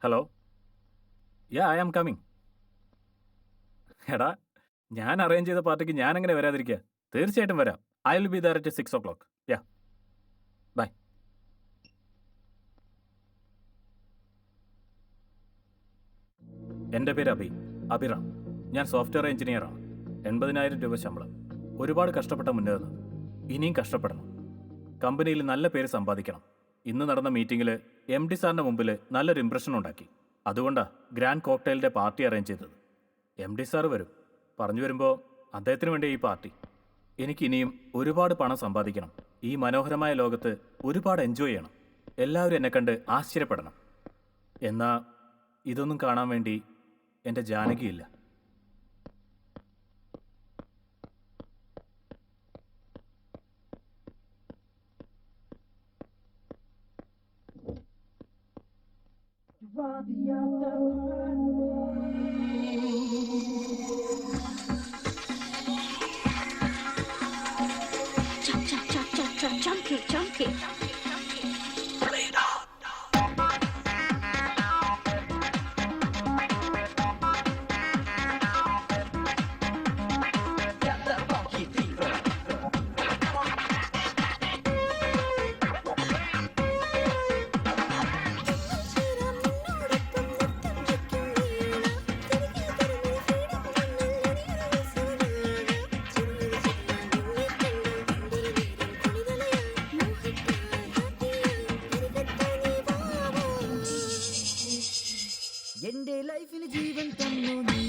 Hello. Yeah, I am coming. എടാ, ഞാൻ arrange ചെയ്ത പാർട്ടിക്ക് ഞാൻ എങ്ങനെ വരാതിരിക്കുക? തീർച്ചയായിട്ടും വരാം. I will be there at 6 o'clock. Yeah, bye. എൻ്റെ പേര് അഭിറാം. ഞാൻ സോഫ്റ്റ്വെയർ എഞ്ചിനീയറാണ്. 80,000 രൂപ ശമ്പളം. ഒരുപാട് കഷ്ടപ്പെട്ട മുന്നേറുന്നത്. ഇനിയും കഷ്ടപ്പെടണം. കമ്പനിയിൽ നല്ല പേര് സമ്പാദിക്കണം. ഇന്ന് നടന്ന മീറ്റിംഗിൽ MD സാറിൻ്റെ മുമ്പിൽ നല്ലൊരു ഇംപ്രഷൻ ഉണ്ടാക്കി. അതുകൊണ്ടാണ് ഗ്രാൻഡ് കോക്ടെയിലിൻ്റെ പാർട്ടി അറേഞ്ച് ചെയ്തത്. MD സാറ് വരും. പറഞ്ഞു വരുമ്പോൾ അദ്ദേഹത്തിന് വേണ്ടി ഈ പാർട്ടി. എനിക്കിനിയും ഒരുപാട് പണം സമ്പാദിക്കണം. ഈ മനോഹരമായ ലോകത്ത് ഒരുപാട് എൻജോയ് ചെയ്യണം. എല്ലാവരും എന്നെ കണ്ട് ആശ്ചര്യപ്പെടണം. എന്നാൽ ഇതൊന്നും കാണാൻ വേണ്ടി എൻ്റെ ജാനകിയില്ല. Chunky. എന്റെ ലൈഫിന് ജീവൻ തന്നു നീ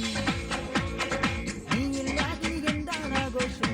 ഇല്ലാതെ എന്താണ് ആഘോഷം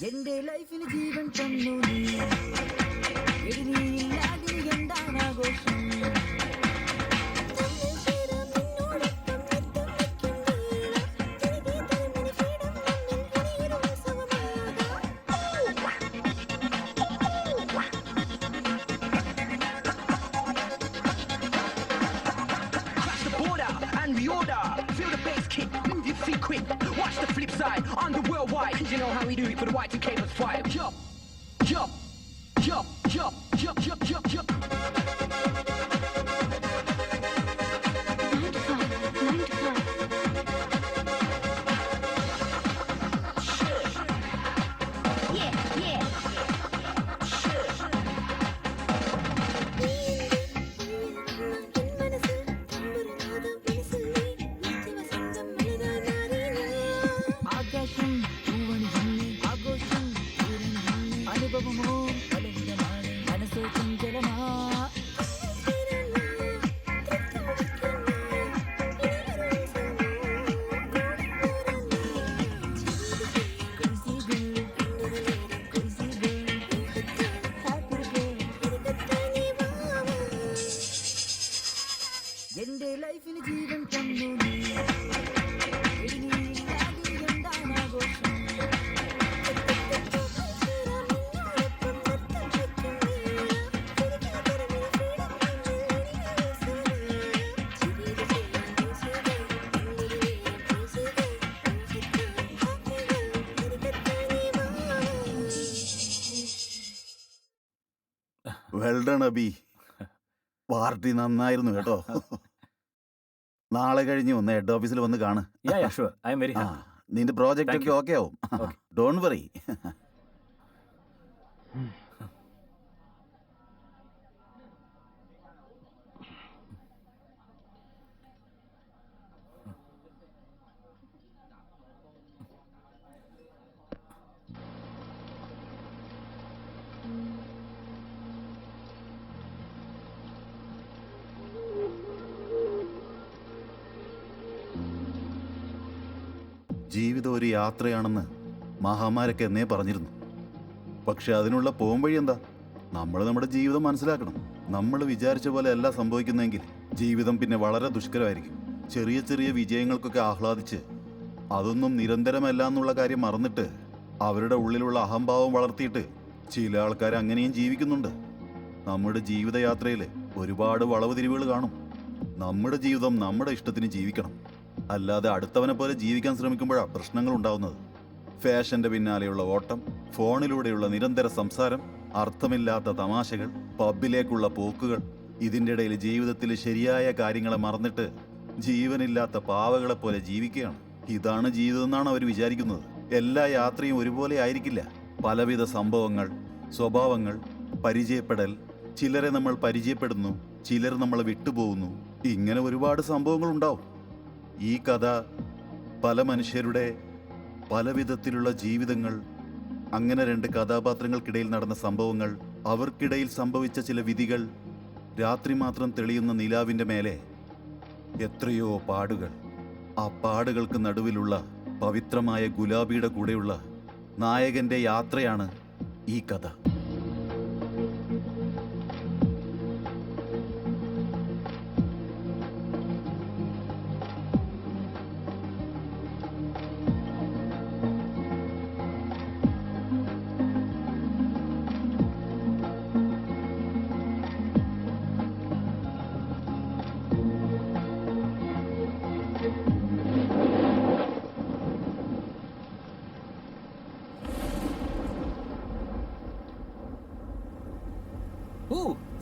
എന്റെ ലൈഫിന് ജീവൻ തന്നു നീ ഇല്ലാതെ എന്താണ് ആഘോഷം Watch the flip side on the worldwide. You know how we do it for the Y2K plus 5. Yup. എന്റെ ലൈഫിന് ജീവൻ തന്നു നീ ഇല്ലാതെ എന്താണ് ആഘോഷം വെൽഡൺ അബി, പാർട്ടി നന്നായിരുന്നു കേട്ടോ. നാളെ കഴിഞ്ഞ് ഒന്ന് ഹെഡ് ഓഫീസിൽ വന്ന് കാണ്. Yeah, sure. I am very ആ, happy. നിന്റെ പ്രോജക്റ്റ് Thank ഒക്കെ you. ഓക്കെ ആവും. Okay. Don't worry. ജീവിതം ഒരു യാത്രയാണെന്ന് മഹാമാരൊക്കെ എന്നേ പറഞ്ഞിരുന്നു. പക്ഷെ അതിനുള്ള പോംവഴി എന്താ? നമ്മൾ നമ്മുടെ ജീവിതം മനസ്സിലാക്കണം. നമ്മൾ വിചാരിച്ച പോലെ അല്ല സംഭവിക്കുന്നതെങ്കിൽ ജീവിതം പിന്നെ വളരെ ദുഷ്കരമായിരിക്കും. ചെറിയ ചെറിയ വിജയങ്ങൾക്കൊക്കെ ആഹ്ലാദിച്ച് അതൊന്നും നിരന്തരമല്ല എന്നുള്ള കാര്യം മറന്നിട്ട് അവരുടെ ഉള്ളിലുള്ള അഹംഭാവം വളർത്തിയിട്ട് ചില ആൾക്കാർ അങ്ങനെയും ജീവിക്കുന്നുണ്ട്. നമ്മുടെ ജീവിതയാത്രയിൽ ഒരുപാട് വളവ് തിരിവുകൾ കാണും. നമ്മുടെ ജീവിതം നമ്മുടെ ഇഷ്ടത്തിന് ജീവിക്കണം, അല്ലാതെ അടുത്തവനെ പോലെ ജീവിക്കാൻ ശ്രമിക്കുമ്പോഴാണ് പ്രശ്നങ്ങൾ ഉണ്ടാവുന്നത്. ഫാഷന്റെ പിന്നാലെയുള്ള ഓട്ടം, ഫോണിലൂടെയുള്ള നിരന്തര സംസാരം, അർത്ഥമില്ലാത്ത തമാശകൾ, പബ്ബിലേക്കുള്ള പോക്കുകൾ, ഇതിൻ്റെ ഇടയിൽ ജീവിതത്തിൽ ശരിയായ കാര്യങ്ങളെ മറന്നിട്ട് ജീവനില്ലാത്ത പാവകളെ പോലെ ജീവിക്കുകയാണ്. ഇതാണ് ജീവിതം എന്നാണ് അവർ വിചാരിക്കുന്നത്. എല്ലാ യാത്രയും ഒരുപോലെ ആയിരിക്കില്ല. പലവിധ സംഭവങ്ങൾ, സ്വഭാവങ്ങൾ, പരിചയപ്പെടൽ, ചിലരെ നമ്മൾ പരിചയപ്പെടുന്നു, ചിലർ നമ്മളെ വിട്ടുപോകുന്നു. ഇങ്ങനെ ഒരുപാട് സംഭവങ്ങൾ ഉണ്ടാവും. ഈ കഥ പല മനുഷ്യരുടെ പല വിധത്തിലുള്ള ജീവിതങ്ങൾ, അങ്ങനെ രണ്ട് കഥാപാത്രങ്ങൾക്കിടയിൽ നടന്ന സംഭവങ്ങൾ, അവർക്കിടയിൽ സംഭവിച്ച ചില വിധികൾ, രാത്രി മാത്രം തെളിയുന്ന നിലാവിൻ്റെ മേലെ എത്രയോ പാടുകൾ, ആ പാടുകൾക്ക് നടുവിലുള്ള പവിത്രമായ ഗുലാബിയുടെ കൂടെയുള്ള നായകന്റെ യാത്രയാണ് ഈ കഥ.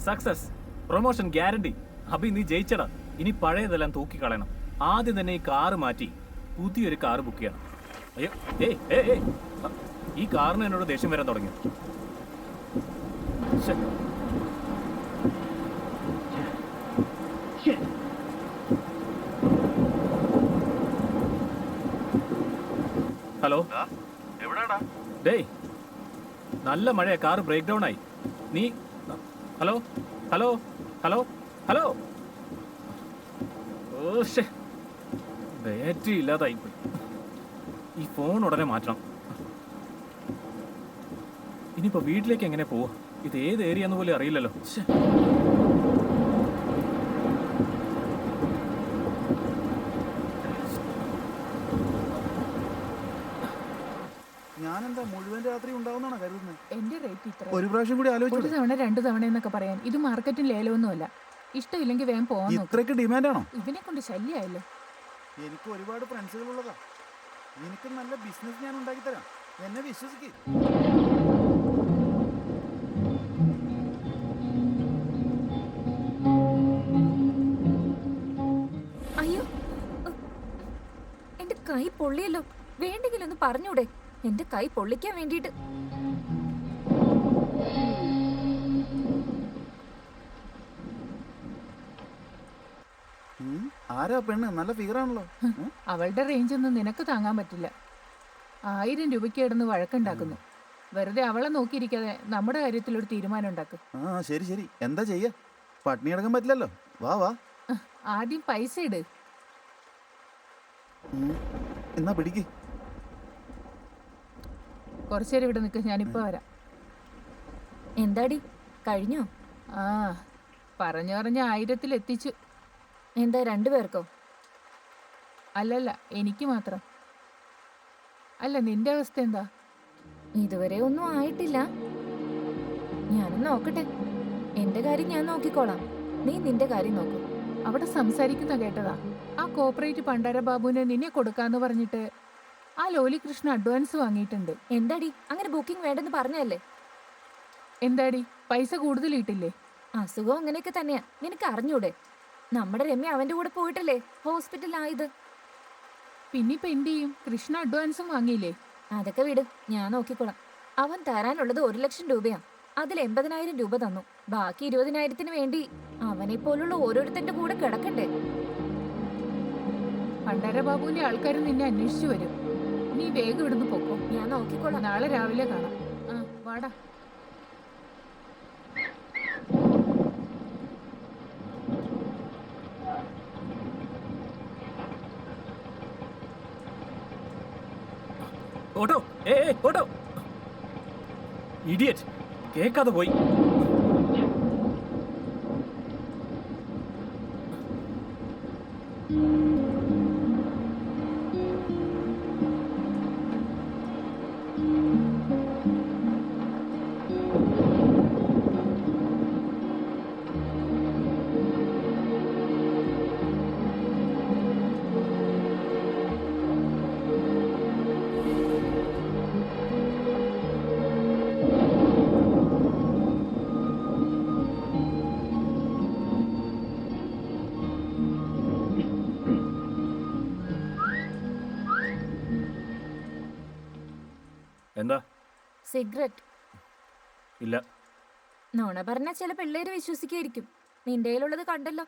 Success, promotion guarantee. അഭി നീ ജയിച്ചടാ. ഇനി പഴയതെല്ലാം തൂക്കിക്കളയണം. ആദ്യം തന്നെ ഈ കാറ് മാറ്റി പുതിയൊരു കാറ് ബുക്ക് ചെയ്യണം. അയ്യോ, ഈ കാറിന് എന്നോട് ദേഷ്യം വരാൻ തുടങ്ങി. ഹലോ, ഡേയ്, നല്ല മഴയാ, കാറ് ബ്രേക്ക് ഡൗൺ ആയി. നീ ഹലോ ഹലോ ഹലോ ഹലോ ഓ ഷേ, ബാറ്ററി ഇല്ലാതായി. ഈ ഫോൺ ഉടനെ മാറ്റണം. ഇനിയിപ്പോ വീട്ടിലേക്ക് എങ്ങനെ പോവാ? ഇത് ഏത് ഏരിയ എന്ന് പോലും അറിയില്ലല്ലോ. ഞാനെന്താ മുഴുവൻ രാത്രി ഉണ്ടാവുന്നാണ് കരുതുന്നത്? എന്റെ റേറ്റ് ഇത്ര. ഒരു പ്രാവശ്യം കൂടി ഒരു ആലോചിച്ചു. തവണ 2 തവണ എന്നൊക്കെ പറയാൻ ഇത് മാർക്കറ്റിൽ ലേലമൊന്നുമല്ല. ഇഷ്ടമില്ലെങ്കിൽ വേഗം പോകാൻ നോക്ക്. ഇത്രയ്ക്ക് ഡിമാൻഡാണോ? ഇതിനെ കൊണ്ട് ശല്യമായല്ലോ. എനിക്ക് ഒരുപാട് ഫ്രണ്ട്സുകൾ ഉള്ളതാ. നിനക്ക് നല്ല ബിസിനസ് ഞാൻ ഉണ്ടാക്കി തരാം, എന്നെ വിശ്വസിക്ക്. അയ്യോ, എന്റെ കൈ പൊള്ളിയല്ലോ. വേണ്ടെങ്കിലൊന്ന് പറഞ്ഞൂടെ? എന്റെ കൈ പൊള്ളിക്കാൻ വേണ്ടിട്ട്. ആരാ പെണ്ണ്? നല്ല ഫിഗറാണല്ലോ. അവളുടെ റേഞ്ച് ഒന്നും നിനക്ക് താങ്ങാൻ പറ്റില്ല. 1000 രൂപയ്ക്ക് കിടന്ന് വഴക്കുണ്ടാക്കുന്നു. വെറുതെ അവളെ നോക്കിയിരിക്കാതെ നമ്മുടെ കാര്യത്തിൽ ഒരു തീരുമാനം ഉണ്ടാക്കും. ആ ശരി ശരി, എന്താ ചെയ്യാ? പട്ടിണി കിടക്കാൻ പറ്റില്ലല്ലോ. വാ വാ, ആദ്യം പൈസ ഇട്. എന്നാ പിടിക്ക്. കുറച്ചേരം ഇവിടെ നിൽക്ക്, ഞാനിപ്പോ വരാം. എന്താടി, കഴിഞ്ഞോ? ആ, പറഞ്ഞു 1000-ൽ എത്തിച്ചു. എന്താ, 2 പേർക്കോ? അല്ലല്ല, എനിക്ക് മാത്രം. അല്ല, നിന്റെ അവസ്ഥ എന്താ? ഇതുവരെ ഒന്നും ആയിട്ടില്ല. ഞാനും നോക്കട്ടെ. എന്റെ കാര്യം ഞാൻ നോക്കിക്കോളാം. നീ നിന്റെ കാര്യം നോക്കൂ. അവിടെ സംസാരിക്കുന്ന കേട്ടതാ. ആ കോപ്പറേറ്റ് പണ്ടാര ബാബുവിനെ നിന്നെ കൊടുക്കാന്ന് പറഞ്ഞിട്ട് ആ ലോലി കൃഷ്ണ അഡ്വാൻസ് വാങ്ങിയിട്ടുണ്ട്. എന്താടി, അങ്ങനെ ബുക്കിംഗ് വേണ്ടെന്ന് പറഞ്ഞല്ലേ? എന്താടി, പൈസ കൂടുതൽ ഇട്ടില്ലേ? അസുഖം അങ്ങനെയൊക്കെ തന്നെയാ, നിനക്ക് അറിഞ്ഞൂടെ? നമ്മുടെ രമ്യ അവന്റെ കൂടെ പോയിട്ടല്ലേ ഹോസ്പിറ്റലായത്. പിന്നിപ്പോ എന്ത് ചെയ്യും? കൃഷ്ണ അഡ്വാൻസും വാങ്ങിയില്ലേ? അതൊക്കെ വിട്, ഞാൻ നോക്കിക്കോളാം. അവൻ തരാനുള്ളത് 1 ലക്ഷം രൂപയാ. അതിൽ 80,000 രൂപ തന്നു. ബാക്കി 20,000-ന് വേണ്ടി അവനെ പോലുള്ള ഓരോരുത്തരുടെ കൂടെ കിടക്കണ്ടേ? പണ്ടാര ബാബുവിന്റെ ആൾക്കാർ നിന്നെ അന്വേഷിച്ചു വരും. നീ വേഗം ഇവിടുന്ന് പൊക്കോ. ഞാൻ നോക്കിക്കോളാം. നാളെ രാവിലെ കാണാം. ആ, വാടാ. ഓട്ടോ ഓട്ടോ ഇഡിയറ്റ് കേൾക്കാതെ പോയി. എന്താ? സിഗരറ്റ്. ഇല്ല. നോണ പറഞ്ഞ ചില പിള്ളേര് വിശ്വസിക്കായിരിക്കും. നിന്റെ കയ്യിലുള്ളത് കണ്ടല്ലോ.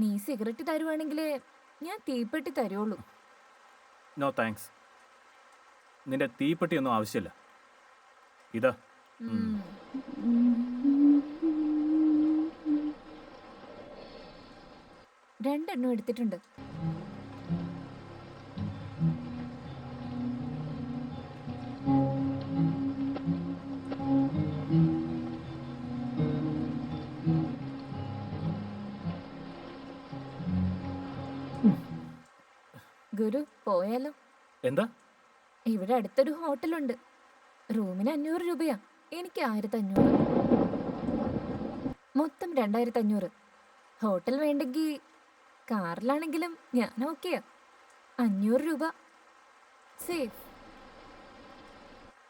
നീ സിഗരറ്റ് തരുവാണെങ്കിൽ ഞാൻ തീപ്പെട്ടി തരുള്ളൂ. No thanks. നിന്റെ തീപ്പെട്ടിയൊന്നും ആവശ്യമില്ല. ഇതാ. രണ്ടെണ്ണം എടുത്തിട്ടുണ്ട്. ഗുരു പോയാലോ? എന്താ? ഇവിടെ അടുത്തൊരു ഹോട്ടലുണ്ട്. റൂമിന് 500 രൂപയാ. എനിക്ക് 1500. മൊത്തം 2500. ഹോട്ടൽ വേണ്ടെങ്കിൽ കാറിലാണെങ്കിലും ഞാൻ ഓക്കെയാ. 500 രൂപ സേഫ്.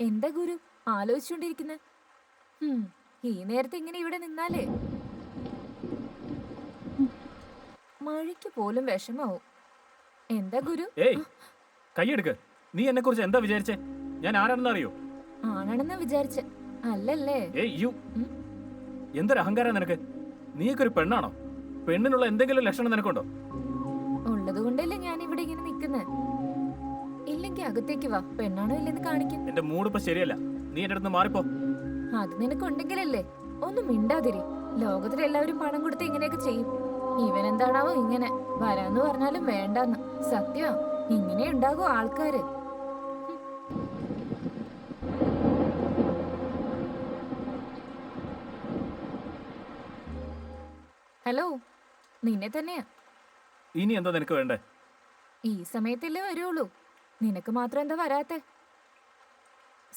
എന്താ ഗുരു ആലോചിച്ചുകൊണ്ടിരിക്കുന്നത്? ഈ നേരത്തെ ഇങ്ങനെ ഇവിടെ നിന്നാലേ മഴയ്ക്ക് പോലും വിഷമാവും. എന്താ ഗുരു? ഏയ് കൈയെടുക്ക്. നീ എന്നെ കുറിച്ച് എന്താ വിചാരിച്ചേ? ഞാൻ ആരാണെന്ന് അറിയോ? ആണെന്ന് വിചാരിച്ച അല്ലല്ലേ? ഏയ് യു എന്തൊരു അഹങ്കാരം നിനക്ക്. നീയൊക്കെ ഒരു പെണ്ണാണോ? പെണ്ണിനുള്ള എന്തെങ്കിലും ലക്ഷണം നിനക്കുണ്ടോ? ഉള്ളത് കൊണ്ടല്ലേ ഞാൻ ഇവിടെ ഇങ്ങനെ നിൽക്കുന്നത്. ഇല്ലെങ്കിൽ അകത്തേക്ക് വാ, പെണ്ണാണോ ഇല്ലെന്ന് കാണിക്കും. എന്റെ മൂഡ് ഇപ്പൊ ശരിയല്ല. നീ എന്റെ അടുത്ത് മാറിപ്പോ. അത് നിനക്കുണ്ടെങ്കിലല്ലേ. ഒന്നും മിണ്ടാതിരി. ലോകത്തിലെല്ലാവരും പണം കൊടുത്ത് ഇങ്ങനെയൊക്കെ ചെയ്യും. ഇവൻ എന്താണാവോ ഇങ്ങനെ വരാന്ന് പറഞ്ഞാലും വേണ്ടാന്ന്. സത്യം ഇങ്ങനെ ഉണ്ടാകും ആൾക്കാര്. ഹലോ, നിന്നെ തന്നെയാ. ഇനി എന്താ നിനക്ക് വേണ്ടേ? ഈ സമയത്തല്ലേ വരുള്ളൂ. നിനക്ക് മാത്രം എന്താ വരാത്തെ?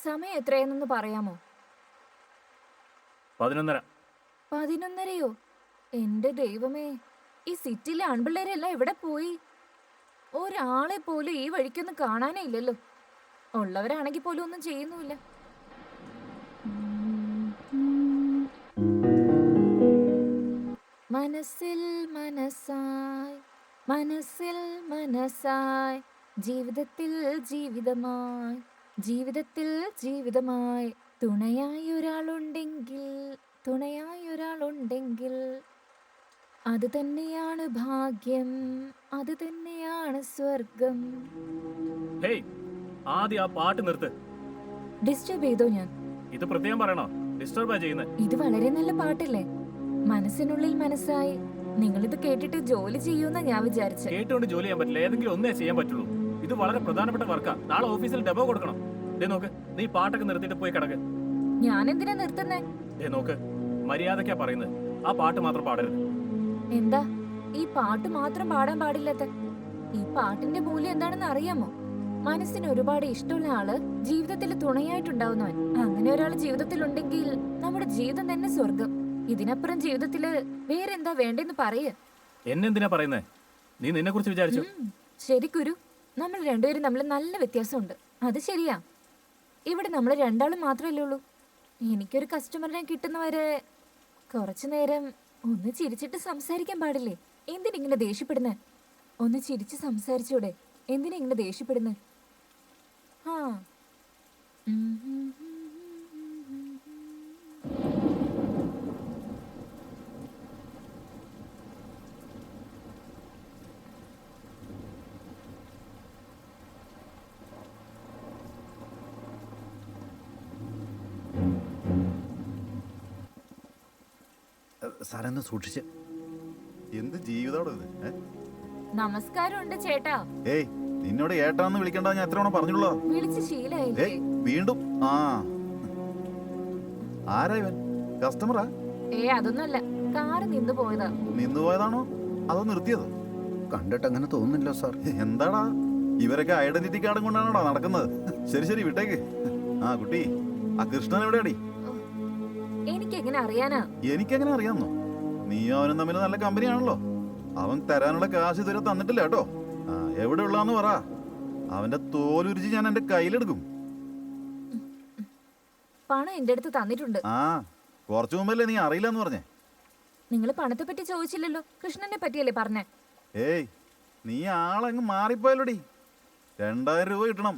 സമയം എത്രയെന്നൊന്ന് പറയാമോ? 11:30. 11:30യോ? എന്റെ ദൈവമേ, ഈ സിറ്റിയിലെ ആൺപിള്ളേരെല്ലാം എവിടെ പോയി? ഒരാളെ പോലും ഈ വഴിക്കൊന്നും കാണാനേ ഇല്ലല്ലോ. ഉള്ളവരാണെങ്കിൽ പോലും ഒന്നും ചെയ്യുന്നുമില്ല. മനസ്സിൽ മനസ്സായി, മനസ്സിൽ മനസ്സായി, ജീവിതത്തിൽ ജീവിതമായി, ജീവിതത്തിൽ ജീവിതമായി, തുണയായി ഒരാളുണ്ടെങ്കിൽ, തുണയായി ഒരാളുണ്ടെങ്കിൽ അത് തന്നെയാണ് ഭാഗ്യം, അത് തന്നെയാണ് സ്വർഗം. ഹേയ് ആദ്യം ആ പാട്ട് നിർത്ത്. ഡിസ്റ്റർബ് ചെയ്തോ ഞാൻ? ഇത് പ്രത്യേകം പറയണോ? ഡിസ്റ്റർബാ ചെയ്യുന്നത്. ഇത് വളരെ നല്ല പാട്ടല്ലേ? മനസ്സിനുള്ളിൽ മനസ്സായി. നിങ്ങളിത് കേട്ടിട്ട് ജോലി ചെയ്യൂന്നാ ഞാൻ വിചാരിച്ചത്. കേട്ടുകൊണ്ട് ജോലി ചെയ്യാൻ പറ്റില്ല. ഏതെങ്കിലും ഒന്നേ ചെയ്യാൻ പറ്റുള്ളൂ. ഇത് വളരെ പ്രധാനപ്പെട്ട വർക്കാ. നാളെ ഓഫീസിൽ ഡെമോ കൊടുക്കണം. ദേ നോക്ക്, നീ പാട്ടൊക്കെ നിർത്തിയിട്ട് പോയി കിടക്ക്. ഞാൻ എന്തിനാ നിർത്തുന്നേ? ദേ നോക്ക്, മര്യാദക്കാ പറയുന്നത്. ആ പാട്ട് മാത്രം പാടരുത്. എന്താ ഈ പാട്ട് മാത്രം പാടാൻ പാടില്ലാത്ത? ഈ പാട്ടിന്റെ മൂല്യം എന്താണെന്ന് അറിയാമോ? മനസ്സിന് ഒരുപാട് ഇഷ്ടമുള്ള ആള് ജീവിതത്തിൽ തുണയായിട്ടുണ്ടാവുന്നവൻ. അങ്ങനെ ഒരാൾ ജീവിതത്തിൽ ഉണ്ടെങ്കിൽ നമ്മുടെ ജീവിതം തന്നെ സ്വർഗം. ഇതിനപ്പുറം ജീവിതത്തില് വേറെന്താ വേണ്ടെന്ന് പറയ്. എന്നെന്തിനാ പറയുന്നേ? നീ നിന്നെ കുറിച്ച് വിചാരിച്ചു? ശരി ഗുരു, നമ്മൾ രണ്ടുപേരും തമ്മിൽ നല്ല വ്യത്യാസമുണ്ട്. അത് ശരിയാ. ഇവിടെ നമ്മൾ രണ്ടാളും മാത്രമല്ലേ ഉള്ളൂ. എനിക്കൊരു കസ്റ്റമറിനെ കിട്ടുന്നവരെ കുറച്ചു നേരം ഒന്ന് ചിരിച്ചിട്ട് സംസാരിക്കാൻ പാടില്ലേ? എന്തിനിങ്ങനെ ദേഷ്യപ്പെടുന്നേ? ഒന്ന് ചിരിച്ച് സംസാരിച്ചൂടെ? എന്തിനാ ഇങ്ങനെ ദേഷ്യപ്പെടുന്നേ? ആ സാറെന്ന് സൂക്ഷിച്ച്. എന്ത് ജീവിതമാണ് ഇത്? നമസ്കാരമുണ്ട് ചേട്ടാ. ഏയ് നിന്നോട് ഏട്ടാന്ന് വിളിക്കണ്ട ഞാൻ എത്ര തവണ പറഞ്ഞുള്ളൂ. വിളിച്ച് ശീലായില്ലേ? ഏയ് വീണ്ടും ആ ആരാ ഇവൻ? കസ്റ്റമറാ? അതൊന്നുമല്ല, കാറ് നിന്ന് പോയതാ. നിന്നുപോയതാണോ അതോ നിർത്തിയതോ? കണ്ടിട്ട് അങ്ങനെ തോന്നുന്നില്ല സാർ. എന്താടാ ഇവരൊക്കെ ഐഡന്റിറ്റി കാർഡും കൊണ്ടാണോടാ നടക്കുന്നത്? ശരി ശരി വിട്ടേക്ക്. ആ കുട്ടി, ആ കൃഷ്ണൻ എവിടെയാടി? എനിക്ക് എങ്ങനെ അറിയാനാ? എനിക്കെങ്ങനെ അറിയാമെന്നോ? നീയും അവനും തമ്മിൽ നല്ല കമ്പനിയാണല്ലോ. അവൻ തരാനുള്ള കാശ് ഇതുവരെ തന്നിട്ടില്ല കേട്ടോ. ആ എവിടെ ഉള്ളാന്ന് പറ, അവന്റെ തോലുരിച്ച് ഞാൻ എന്റെ കയ്യിലെടുക്കും. പണം എന്റെ അടുത്ത് തന്നിട്ടുണ്ട്. ആ കുറച്ചു മുമ്പല്ലേ നീ അറിയില്ലെന്ന് പറഞ്ഞേ? നിങ്ങൾ പണത്തെ പറ്റി ചോദിച്ചില്ലല്ലോ, കൃഷ്ണനെ പറ്റിയല്ലേ പറഞ്ഞേ? ഏയ് നീ ആളങ്ങ് മാറിപ്പോയല്ലോടി. 2000 രൂപ കിട്ടണം,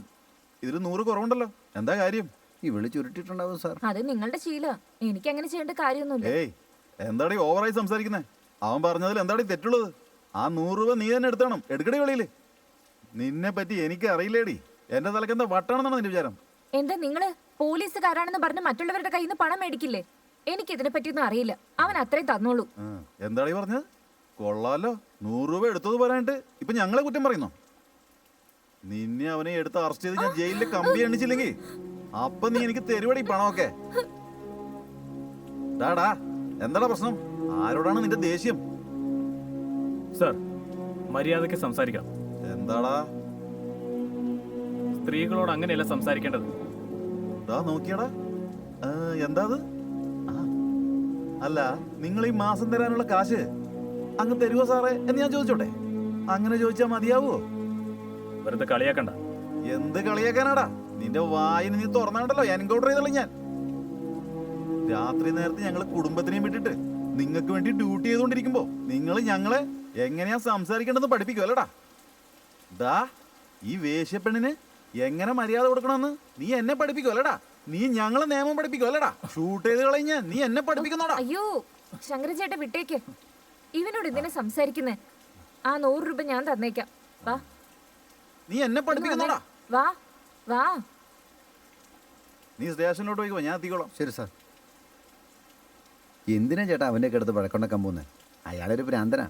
ഇതിൽ 100 കുറവുണ്ടല്ലോ. എന്താ കാര്യം? ഈ വിളിച്ച് ഉരുട്ടിട്ടുണ്ടാവും സാർ. അത് നിങ്ങളുടെ ശീല, എനിക്ക് അങ്ങനെ ചെയ്യേണ്ട കാര്യമൊന്നുമില്ല. ഏയ് എന്താടി ഓവറായി സംസാരിക്കുന്നേ? അവൻ പറഞ്ഞതിൽ എന്താടി തെറ്റുള്ളത്? ആ 100 രൂപ നീ തന്നെ എടുത്തണം. എടുക്കടി വെളിയില്. നിന്നെ പറ്റി എനിക്ക് അറിയില്ലേടി. എന്റെ തലക്ക് എന്താ വട്ടാണെന്നാണ് നിന്റെ വിചാരം? എന്താ നിങ്ങള് പോലീസുകാരാണെന്ന് പറഞ്ഞ് മറ്റുള്ളവരുടെ കയ്യിൽ നിന്ന് പണം മേടിക്കില്ലേ? എനിക്ക് ഇതിനെ പറ്റിയൊന്നും അറിയില്ല. അവൻ അത്രയും തന്നോളൂ. എന്താടി പറഞ്ഞത്? കൊള്ളാലോ, 100 രൂപ എടുത്തത് പറയാനായിട്ട് ഇപ്പൊ ഞങ്ങളെ കുറ്റം പറയുന്നു. നിന്നെ അവനെ എടുത്ത് അറസ്റ്റ് ചെയ്ത് ഞാൻ ജയിലിൽ കമ്പി എണ്ണിച്ചില്ലെങ്കിൽ അപ്പൊ നീ എനിക്ക് തരുവടി പണമൊക്കെ. ഡാടാ എന്താടാ പ്രശ്നം? ആരോടാണ് നിന്റെ ദേഷ്യം? സർ, മര്യാദയ്ക്ക് സംസാരിക്കണം. എന്താടാ? സ്ത്രീകളോട് അങ്ങനെയല്ല സംസാരിക്കേണ്ടത്. ദാ നോക്കിയടാ, എന്താ അത്? അല്ല നിങ്ങൾ ഈ മാസം തരാനുള്ള കാശ് അങ്ങ് തരുവോ സാറേ എന്ന് ഞാൻ ചോദിച്ചോട്ടെ? അങ്ങനെ ചോദിച്ചാ മതിയാവോ? വെറുതെ കളിയാക്കണ്ട. എന്ത് കളിയാക്കാനാടാ? നിന്റെ വായിന് നീ തുറന്നാണ്ടല്ലോ എൻകൗണ്ടർ ചെയ്തല്ലോ ഞാൻ. രാത്രി നേരത്തെ ഞങ്ങള് കുടുംബത്തിനെയും വിട്ടിട്ട് നിങ്ങൾക്ക് വേണ്ടി ഡ്യൂട്ടി ചെയ്തുകൊണ്ടിരിക്കുമ്പോ നിങ്ങൾ ഞങ്ങളെ എങ്ങനെയാ സംസാരിക്കേണ്ടെന്ന് പഠിപ്പിക്കുമല്ലടാ. ദാ ഈ വേശ്യപ്പെണ്ണിന് എങ്ങനെ മര്യാദ കൊടുക്കണമെന്ന് നീ എന്നെ പഠിപ്പിക്കുമല്ലടാ. നീ ഞങ്ങളെ നിയമം പഠിപ്പിക്കുമല്ലടാ. ഷൂട്ട് ചെയ്ത് കളഞ്ഞ നീ എന്നെ പഠിപ്പിക്കുന്നോടാ. അയ്യോ ശങ്കരചേട്ട വിട്ടേക്ക്. ഇവനോട് ഇതിനെ സംസാരിക്കുന്നേ. ആ 100 രൂപ ഞാൻ തന്നേക്കാം. വാ, നീ എന്നെ പഠിപ്പിക്കുന്നോടാ. വാ വാ. നീ സ്റ്റേഷനിലോട്ട് പോയിക്കോ, ഞാൻ എത്തിക്കോളാം. ശരി സാർ. എന്തിനാ ചേട്ടാ അവൻ്റെ ഒക്കെ അടുത്ത് വഴക്കുണ്ടാക്കാൻ പോകുന്നത്? അയാളൊരു ഭ്രാന്തനാ.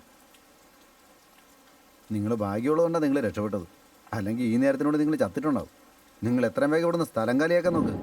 നിങ്ങൾ ഭാഗ്യമുള്ളതുകൊണ്ടാണ് നിങ്ങൾ രക്ഷപ്പെട്ടത്. അല്ലെങ്കിൽ ഈ നേരത്തിനോട് നിങ്ങൾ ചത്തിട്ടുണ്ടാവും. നിങ്ങൾ എത്രയും വേഗം ഇവിടുന്ന് സ്ഥലം കാലിയാക്കാൻ നോക്ക്.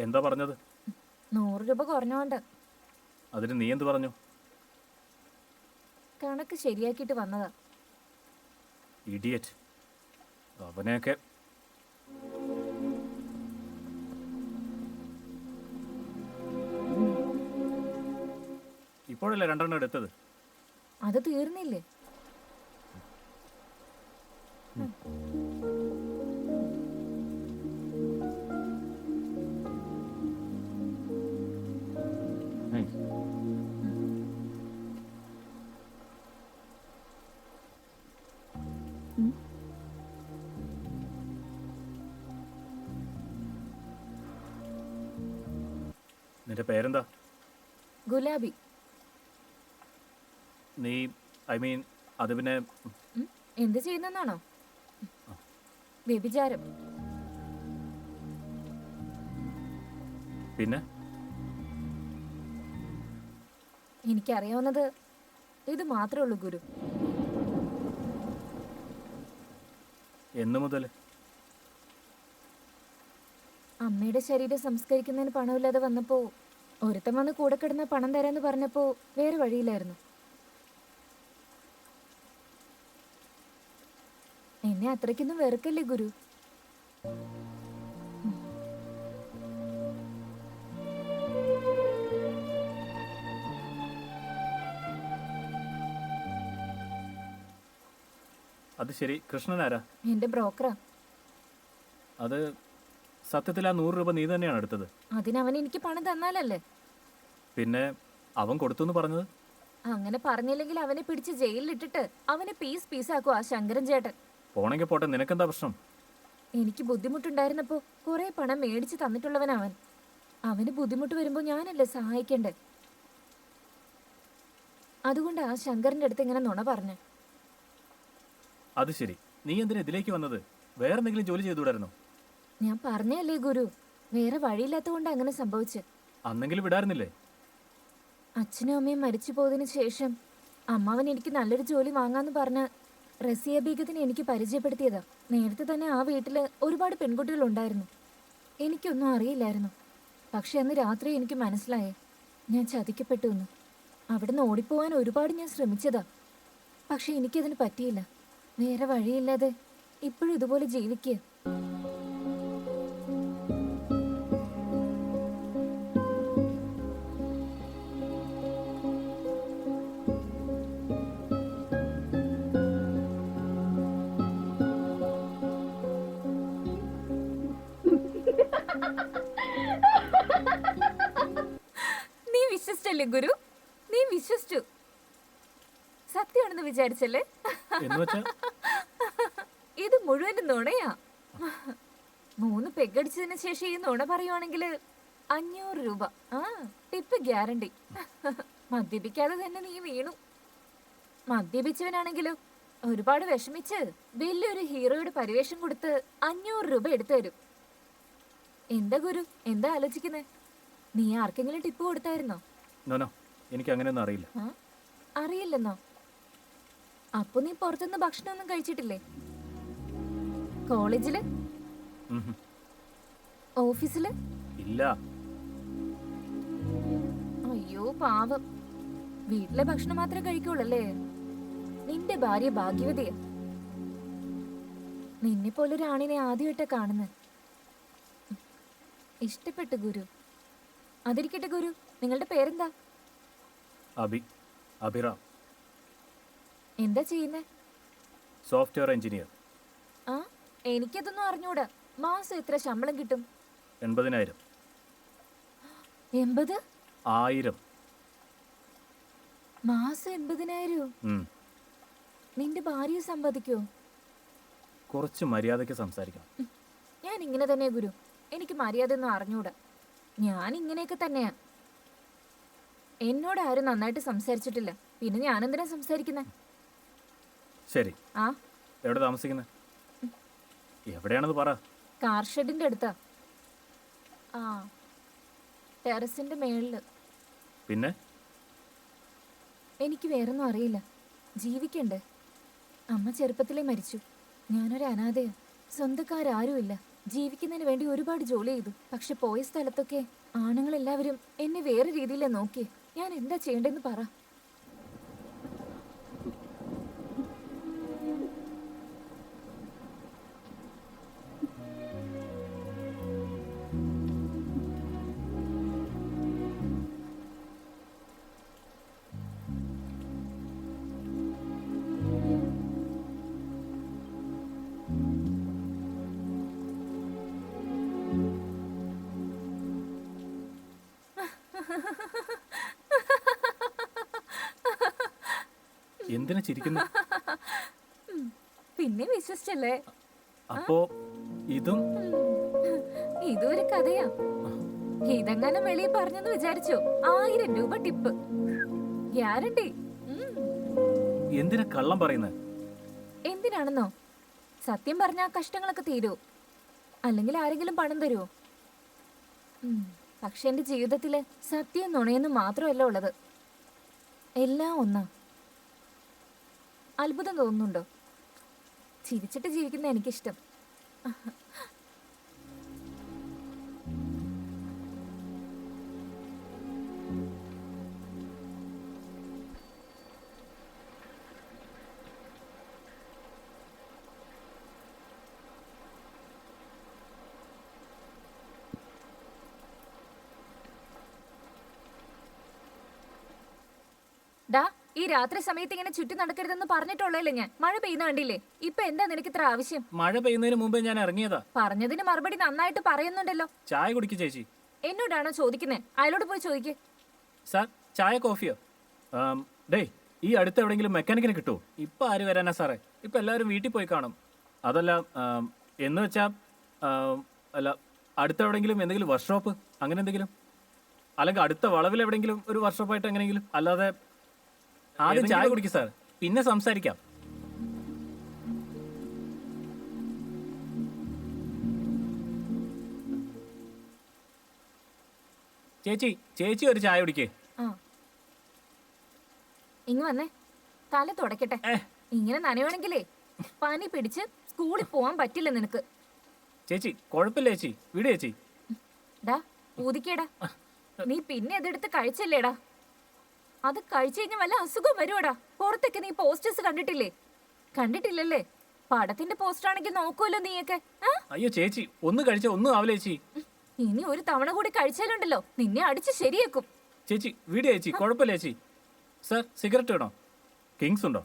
എന്താ പറഞ്ഞത്? 100 രൂപ കുറഞ്ഞോണ്ട്. അതിന് നീ എന്ത് പറഞ്ഞു? കണക്ക് ശരിയാക്കിയിട്ട് വന്നതാ. ഇഡിയറ്റ്. അവനെയൊക്കെ ഇപ്പോഴല്ലേ 2 എണ്ണം എടുത്തത്? അത് തീർന്നില്ലേ? നിന്റെ പേരെന്താ? ഗുലാബി. നീ ഐ മീൻ അത് പിന്നെ എന്ത് ചെയ്യുന്നെന്നാണോ? വ്യഭിചാരം. പിന്നെ എനിക്കറിയാവുന്നത് ഇത് മാത്രമേ ഉള്ളൂ ഗുരു. എന്നു മുതൽ? അമ്മയുടെ ശരീരം സംസ്കരിക്കുന്നതിന് പണമില്ലാതെ വന്നപ്പോ ഒരുത്തൻ വന്ന് കൂടെ കിടന്ന പണം തരാന്ന് പറഞ്ഞപ്പോ വേറെ വഴിയില്ലായിരുന്നു. എന്നെ അത്രയ്ക്കൊന്നും വെറുക്കല്ലേ ഗുരു. അത് ശരി, കൃഷ്ണൻ ആരാ? എന്റെ ബ്രോക്കറാ. അത് സത്യത്തിൽ ആ 100 രൂപ നീ തന്നെയാണ് എടുത്തത്? അതിനവൻ എനിക്ക് പണം തന്നാലല്ലേ. പിന്നെ അവൻ കൊടുത്തു എന്ന് പറഞ്ഞത്? അങ്ങനെ പറഞ്ഞില്ലെങ്കിൽ അവനെ പിടിച്ച് ജയിലിലിട്ടിട്ട് അവനെ പീസാക്കും ആ ശങ്കരൻ ചേട്ടൻ. പോണെങ്കിൽ പോട്ടെ, നിനക്കെന്താ പ്രശ്നം? എനിക്ക് ബുദ്ധിമുട്ടുണ്ടായിരുന്നപ്പോ കുറെ പണം മേടിച്ച് തന്നിട്ടുള്ളവൻ അവൻ. അവന് ബുദ്ധിമുട്ട് വരുമ്പോ ഞാനല്ലേ സഹായിക്കണ്ടേ. അതുകൊണ്ട് ആ ശങ്കരന്റെ അടുത്ത് ഇങ്ങനെ നുണ പറഞ്ഞു. അത് ശരി, നീ എന്തിനാ ഇതിലേക്ക് വന്നത്? വേറെ എന്തെങ്കിലും ജോലി ചെയ്തുകൂടായിരുന്നോ? ഞാൻ പറഞ്ഞല്ലേ ഗുരു, വേറെ വഴിയില്ലാത്തതുകൊണ്ട് അങ്ങനെ സംഭവിച്ചു. അന്നെങ്കിലും വിടായിരുന്നില്ലേ? അച്ഛനും അമ്മയും മരിച്ചു പോയതിനു ശേഷം അമ്മാവൻ എനിക്ക് നല്ലൊരു ജോലി വാങ്ങാന്ന് പറഞ്ഞ് റസിയ ബീഗത്തിനെ എനിക്ക് പരിചയപ്പെടുത്തിയതാ. നേരത്തെ തന്നെ ആ വീട്ടില് ഒരുപാട് പെൺകുട്ടികൾ ഉണ്ടായിരുന്നു. എനിക്കൊന്നും അറിയില്ലായിരുന്നു. പക്ഷെ അന്ന് രാത്രി എനിക്ക് മനസ്സിലായേ ഞാൻ ചതിക്കപ്പെട്ടു എന്ന്. അവിടുന്ന് ഓടിപ്പോവാൻ ഒരുപാട് ഞാൻ ശ്രമിച്ചതാ. പക്ഷെ എനിക്കതിന് പറ്റിയില്ല. വേറെ വഴിയില്ലാതെ ഇപ്പോഴും ഇതുപോലെ ജീവിക്കുക. നീ വിശ്വസിച്ചല്ലേ ഗുരു? നീ വിശ്വസിച്ചു. സത്യമാണെന്ന് വിചാരിച്ചല്ലേ? എന്ന് വെച്ചാ ഇത് മുഴുവൻ നുണയാ. 3 പെഗടിച്ചതിന് ശേഷം ഈ നുണ പറയുവാണെങ്കിൽ 500 രൂപ. ആ ടിപ്പ് ഗ്യാരണ്ടി. മദ്യപിക്കാതെ തന്നെ നീ വീണു. മദ്യപിച്ചവനാണെങ്കിലോ ഒരുപാട് വിഷമിച്ച് വലിയൊരു ഹീറോയുടെ പരിവേഷം കൊടുത്ത് 500 രൂപ എടുത്തു തരും. എന്താ ഗുരു, എന്താ ആലോചിക്കുന്നേ? നീ ആർക്കെങ്കിലും ടിപ്പ് കൊടുത്തായിരുന്നോ? നോനോ, എനിക്ക് അങ്ങനെയൊന്നും അറിയില്ല. ആ? അറിയില്ലെന്നോ? അപ്പൊ നീ പുറത്തുനിന്ന് ഭക്ഷണമൊന്നും കഴിച്ചിട്ടില്ലേ? കോളേജില്? ഉം ഹും. ഓഫീസില്? ഇല്ല. അയ്യോ പാവം. വീട്ടിലെ ഭക്ഷണം മാത്രമേ കഴിക്കുള്ളല്ലേ? നിന്റെ ഭാര്യ ഭാഗ്യവതിയാ. നിന്നെ പോലൊരു ആണിനെ ആദ്യമായിട്ടാ കാണുന്നത്. ഇഷ്ടപ്പെട്ടു ഗുരു. അതിരിക്കട്ടെ ഗുരു, നിങ്ങളുടെ പേരെന്താ? അഭിറാം. എന്താ ചെയ്യുന്നേ? Software engineer. ആ എനിക്കതൊന്നും അറിഞ്ഞൂടാ. മാസം എത്ര ശമ്പളം കിട്ടും? 80,000. 80? 1000. മാസം 80,000? നിന്റെ ഭാര്യ സമ്പാദിക്കോ? കുറച്ച് മര്യാദയ്ക്ക് സംസാരിക്കണം. ഞാൻ ഇങ്ങനെ തന്നെ ഗുരു. എനിക്ക് മര്യാദ ഒന്നും അറിഞ്ഞൂടാ. ഞാൻ ഇങ്ങനെയൊക്കെ തന്നെയാ. എന്നോട് ആരും നന്നായിട്ട് സംസാരിച്ചിട്ടില്ല. പിന്നെ ഞാനെന്തിനാ സംസാരിക്കുന്നേ? ശരി, ആ എവിടെ താമസിക്കുന്നത്? എവിടെയാണെന്ന് പറ. കാർ ഷെഡിന്റെ അടുത്താ. ആ ടെറസിന്റെ മേളില്. പിന്നെ എനിക്ക് വേറൊന്നും അറിയില്ല. ജീവിക്കണ്ടേ? അമ്മ ചെറുപ്പത്തിലേ മരിച്ചു. ഞാനൊരു അനാഥയാ. സ്വന്തക്കാരാരുമില്ല. ജീവിക്കുന്നതിന് വേണ്ടി ഒരുപാട് ജോലി ചെയ്തു. പക്ഷെ പോയ സ്ഥലത്തൊക്കെ ആണുങ്ങളെല്ലാവരും എന്നെ വേറെ രീതിയിലാ നോക്കി. ഞാൻ എന്താ ചെയ്യേണ്ടതെന്ന് പറ. എന്തിനാ ചിരിക്കുന്നു? പിന്നെ വിശ്വസിച്ചല്ലേ? അപ്പോ ഇതും ഇതൊരു കഥയാ. ഇതെങ്ങനെ വെളിയിൽ പറഞ്ഞെന്ന് വിചാരിച്ചോ? 1000 രൂപ ടിപ്പ് ഗ്യാരണ്ടി. എന്തിനാ കള്ളം പറയുന്നത്? എന്തിനാ എന്തിനാണെന്നോ? സത്യം പറഞ്ഞാൽ കഷ്ടങ്ങളൊക്കെ തീരൂ, അല്ലെങ്കിൽ ആരെങ്കിലും പണം തരുമോ? പക്ഷെ എൻ്റെ ജീവിതത്തിൽ സത്യം നുണയെന്ന് മാത്രമല്ല ഉള്ളത്, എല്ലാം ഒന്നാ. അത്ഭുതം തോന്നുന്നുണ്ടോ? ചിരിച്ചിട്ട് ജീവിക്കുന്ന എനിക്കിഷ്ടം. ഡാ, ഈ രാത്രി സമയത്ത് ഇങ്ങനെ ചുറ്റി നടക്കരുതെന്ന് പറഞ്ഞിട്ടുള്ളല്ലേ ഞാൻ. മഴ പെയ്യുന്ന കണ്ടില്ലേ? ഇപ്പൊ എന്താ നിനക്ക് ഇത്ര ആവശ്യം? മഴ പെയ്യുന്നതിന് മുമ്പേ ഞാൻ ഇറങ്ങിയതാ. പറഞ്ഞതിന് മറുപടി നന്നായിട്ട് പറയുന്നുണ്ടല്ലോ. ചായ കുടിക്ക് ചേച്ചി. എന്നോടാണോ ചോദിക്കുന്നേ? അയാളോട് പോയി ചോദിക്കേ. സാർ, ചായ കോഫിയോ? ഡേയ്, ഈ അടുത്ത് എവിടെയെങ്കിലും മെക്കാനിക്കിനെ കിട്ടുമോ? ഇപ്പം ആര് വരാനാ സാറേ? ഇപ്പം എല്ലാവരും വീട്ടിൽ പോയി കാണും. അതല്ല, എന്ന് വെച്ചാൽ അല്ല, അടുത്ത എവിടെയെങ്കിലും എന്തെങ്കിലും വർക്ക്ഷോപ്പ് അങ്ങനെ എന്തെങ്കിലും, അല്ലെങ്കിൽ അടുത്ത വളവിൽ എവിടെയെങ്കിലും ഒരു വർക്ക്ഷോപ്പായിട്ട് എങ്ങനെയെങ്കിലും. അല്ലാതെ ആദ്യം ചായ കുടിക്കും സാർ, പിന്നെ സംസാരിക്കാം. ചേച്ചി ഒരു ചായ കുടിക്കേ. ആ, ഇങ്ങ് വന്നേ, തല തുടക്കട്ടെ. ഇങ്ങനെ നനയുവാണെങ്കിലേ പനി പിടിച്ച് സ്കൂളിൽ പോവാൻ പറ്റില്ല നിനക്ക്. ചേച്ചി കുഴപ്പമില്ല ചേച്ചി, വിട് ചേച്ചി. ഡാ, ഊതിക്കേടാ. നീ പിന്നെ അതെടുത്ത് കഴിച്ചില്ലേടാ? അത് കഴിച്ചു കഴിഞ്ഞാൽ വല്ല അസുഖം വരുവാടാ. പുറത്തൊക്കെ നീ പോസ്റ്റേഴ്സ് കണ്ടിട്ടില്ലല്ലേ? പടത്തിന്റെ പോസ്റ്റർ ആണെങ്കിൽ നോക്കുമല്ലോ നീയൊക്കെ. അയ്യോ ചേച്ചി, ഒന്ന് കഴിച്ച ഒന്നും ആവില്ല ചേച്ചി. ഇനി ഒരു തവണ കൂടി കഴിച്ചാലുണ്ടല്ലോ നിന്നെ അടിച്ച് ശരിയാക്കും. ചേച്ചി വീട് ചേച്ചി, കുഴപ്പമില്ല ചേച്ചി. സാർ, സിഗരറ്റ് വേണോ? കിങ്സ് ഉണ്ടോ?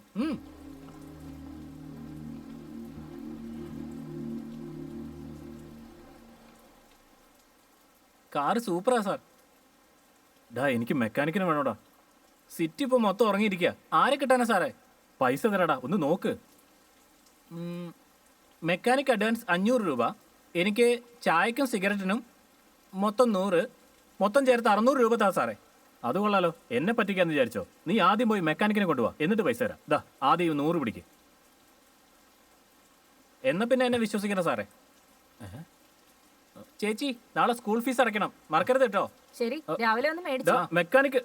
കാറ് സൂപ്പറാ സാർ. ഡാ, എനിക്ക് മെക്കാനിക്കിന് വേണോടാ. സിറ്റി ഇപ്പോൾ മൊത്തം ഉറങ്ങിയിരിക്കുക. ആരെ കിട്ടാനാ സാറേ? പൈസ തരാടാ, ഒന്ന് നോക്ക്. മെക്കാനിക് അഡ്വാൻസ് 500 രൂപ. എനിക്ക് ചായക്കും സിഗരറ്റിനും മൊത്തം 100, മൊത്തം ചേർത്ത് 600 രൂപ താ സാറേ. അത് കൊള്ളാലോ, എന്നെ പറ്റിക്കാന്ന് വിചാരിച്ചോ? നീ ആദ്യം പോയി മെക്കാനിക്കിനെ കൊണ്ടുപോവാ, എന്നിട്ട് പൈസ തരാം. ദാ, ആദ്യം 100 പിടിക്ക്. എന്നാ പിന്നെ എന്നെ വിശ്വസിക്കണം സാറേ. ചേച്ചി, നാളെ സ്കൂൾ ഫീസ് അടയ്ക്കണം, മറക്കരുത് കേട്ടോ. ശരി, രാവിലെ വന്ന് മേടിച്ചോ. മെക്കാനിക്ക്.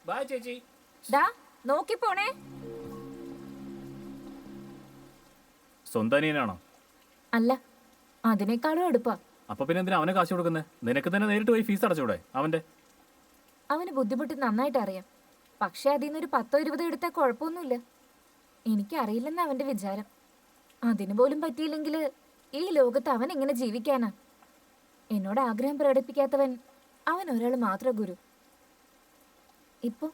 ബൈ ചേച്ചി. ഡാ, നോക്കി പോണേ. സ്വന്തം അനിയനാണോ? അല്ല, അതിനേക്കാളും അടുപ്പാ. അപ്പൊ പിന്നെ എന്തിനാ അവനെ കാശ് കൊടുക്കുന്നത്? നിനക്ക് തന്നെ നേരിട്ട് പോയി ഫീസ് അടച്ചൂടെ അവന്റെ? അവന് ബുദ്ധിമുട്ട് നന്നായിട്ട് അറിയാം. പക്ഷെ അതിൽ നിന്നൊരു 10-20 എടുത്താൽ കുഴപ്പമൊന്നുമില്ല. എനിക്കറിയില്ലെന്ന് അവന്റെ വിചാരം. അതിന് പോലും പറ്റിയില്ലെങ്കിൽ ഈ ലോകത്ത് അവൻ എങ്ങനെ ജീവിക്കാനാ? എന്നോട് ആഗ്രഹം പ്രകടിപ്പിക്കാത്തവൻ അവൻ ഒരാൾ മാത്രം ഗുരു. ഇപ്പൊ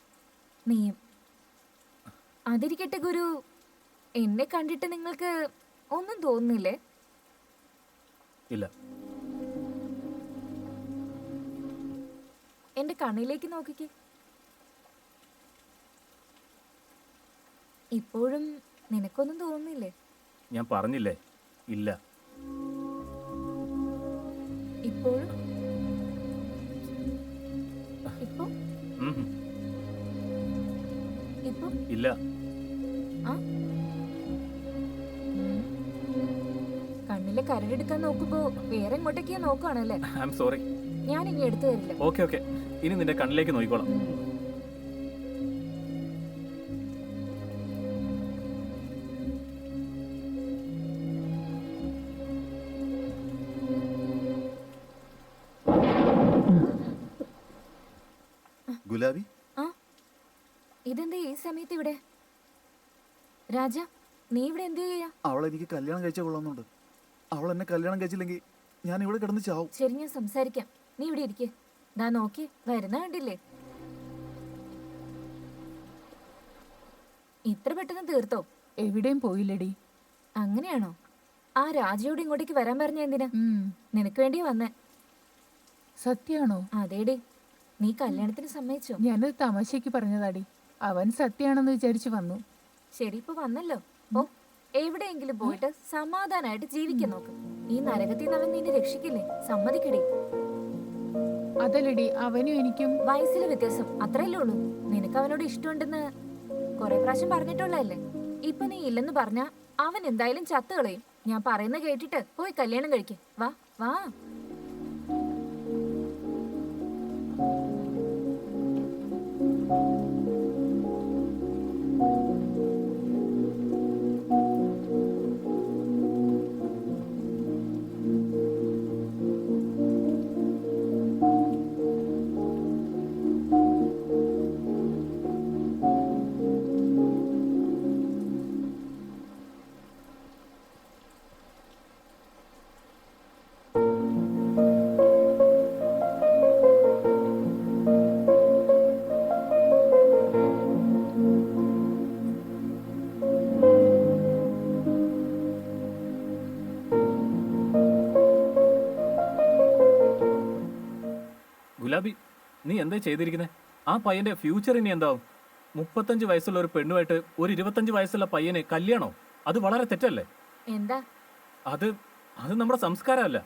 നീയും. അതിരിക്കട്ടെ ഗുരു, എന്നെ കണ്ടിട്ട് നിങ്ങൾക്ക് ഒന്നും തോന്നുന്നില്ലേ? ഇല്ല. എന്റെ കണ്ണിലേക്ക് നോക്കിക്കേ. ഇപ്പോഴും നിനക്കൊന്നും തോന്നുന്നില്ലേ? ഞാൻ പറഞ്ഞില്ലേ, ഇല്ല. ഇപ്പോഴും ഇപ്പൊ ഇപ്പൊ ഇല്ല. ആ, കണ്ണിലെ കരടെടുക്കാൻ നോക്കുമ്പോ വേറെ എങ്ങോട്ടേക്കാ നോക്കുകയാണല്ലേ? I am sorry. ഞാൻ ഇനി എടുത്തു തരില്ല. ഓക്കെ, ഇനി നിന്റെ കണ്ണിലേക്ക് നോക്കിക്കോളാം. ഗുലാബി, ആ, ഇതെന്താ ഈ സമയത്ത് ഇവിടെ? രാജ, നീ ഇവിടെ എന്ത് ചെയ്യാ? അവൾ എനിക്ക് കല്യാണം കഴിച്ചാൽ കൊള്ളാമെന്നുണ്ട്. അവൾ എന്നെ കല്യാണം കഴിച്ചില്ലെങ്കിൽ ഞാൻ ഇവിടെ കിടന്ന് ചാവും. ശരി, ഞാൻ സംസാരിക്കാം. നീ ഇവിടെ ഇരിക്കേ. ദാ നോക്കി വരുന്ന കണ്ടില്ലേ? ഇത്ര പെട്ടെന്ന് തീർത്തോ? എവിടെയും പോയില്ലടി. അങ്ങനെയാണോ? ആ രാജയോട് ഇങ്ങോട്ടേക്ക് വരാൻ പറഞ്ഞ എന്തിനാ? നിനക്ക് വേണ്ടി വന്നേ. സത്യാണോ? അതേടി, നീ കല്യാണത്തിന് സമ്മതിച്ചോ? ഞാനത് തമാശയ്ക്ക് പറഞ്ഞതാടി. അവൻ സത്യാണെന്ന് വിചാരിച്ചു വന്നു. ശരി, ഇപ്പൊ വന്നല്ലോ. ഓ, എവിടെയെങ്കിലും പോയിട്ട് സമാധാനായിട്ട് ജീവിക്കാൻ നോക്ക്. ഈ നരകത്തിൽ നിന്ന് അവൻ നിന്നെ രക്ഷിക്കില്ലേ? സമ്മതിക്കടി. അതല്ലടി, അവനും എനിക്കും വയസ്സിലെ വ്യത്യാസം അത്രയല്ലേ ഉള്ളൂ. നിനക്ക് അവനോട് ഇഷ്ടമുണ്ടെന്ന് കുറെ പ്രാവശ്യം പറഞ്ഞിട്ടുള്ളതല്ലേ? ഇപ്പൊ നീ ഇല്ലെന്ന് പറഞ്ഞാ അവൻ എന്തായാലും ചത്തുകളയും. ഞാൻ പറയുന്ന കേട്ടിട്ട് പോയി കല്യാണം കഴിക്ക്. വാ വാ. ഗുലാബി, നീ എന്താ ചെയ്തിരിക്കുന്നത്? ആ പയ്യന്റെ ഫ്യൂച്ചർ ഇനി എന്താവും? 35 വയസ്സുള്ള ഒരു പെണ്ണുമായിട്ട് ഒരു 25 വയസ്സുള്ള പയ്യന് കല്യാണോ? അത് വളരെ തെറ്റല്ലേ? എന്താ അത് അത് നമ്മുടെ സംസ്കാരമല്ല.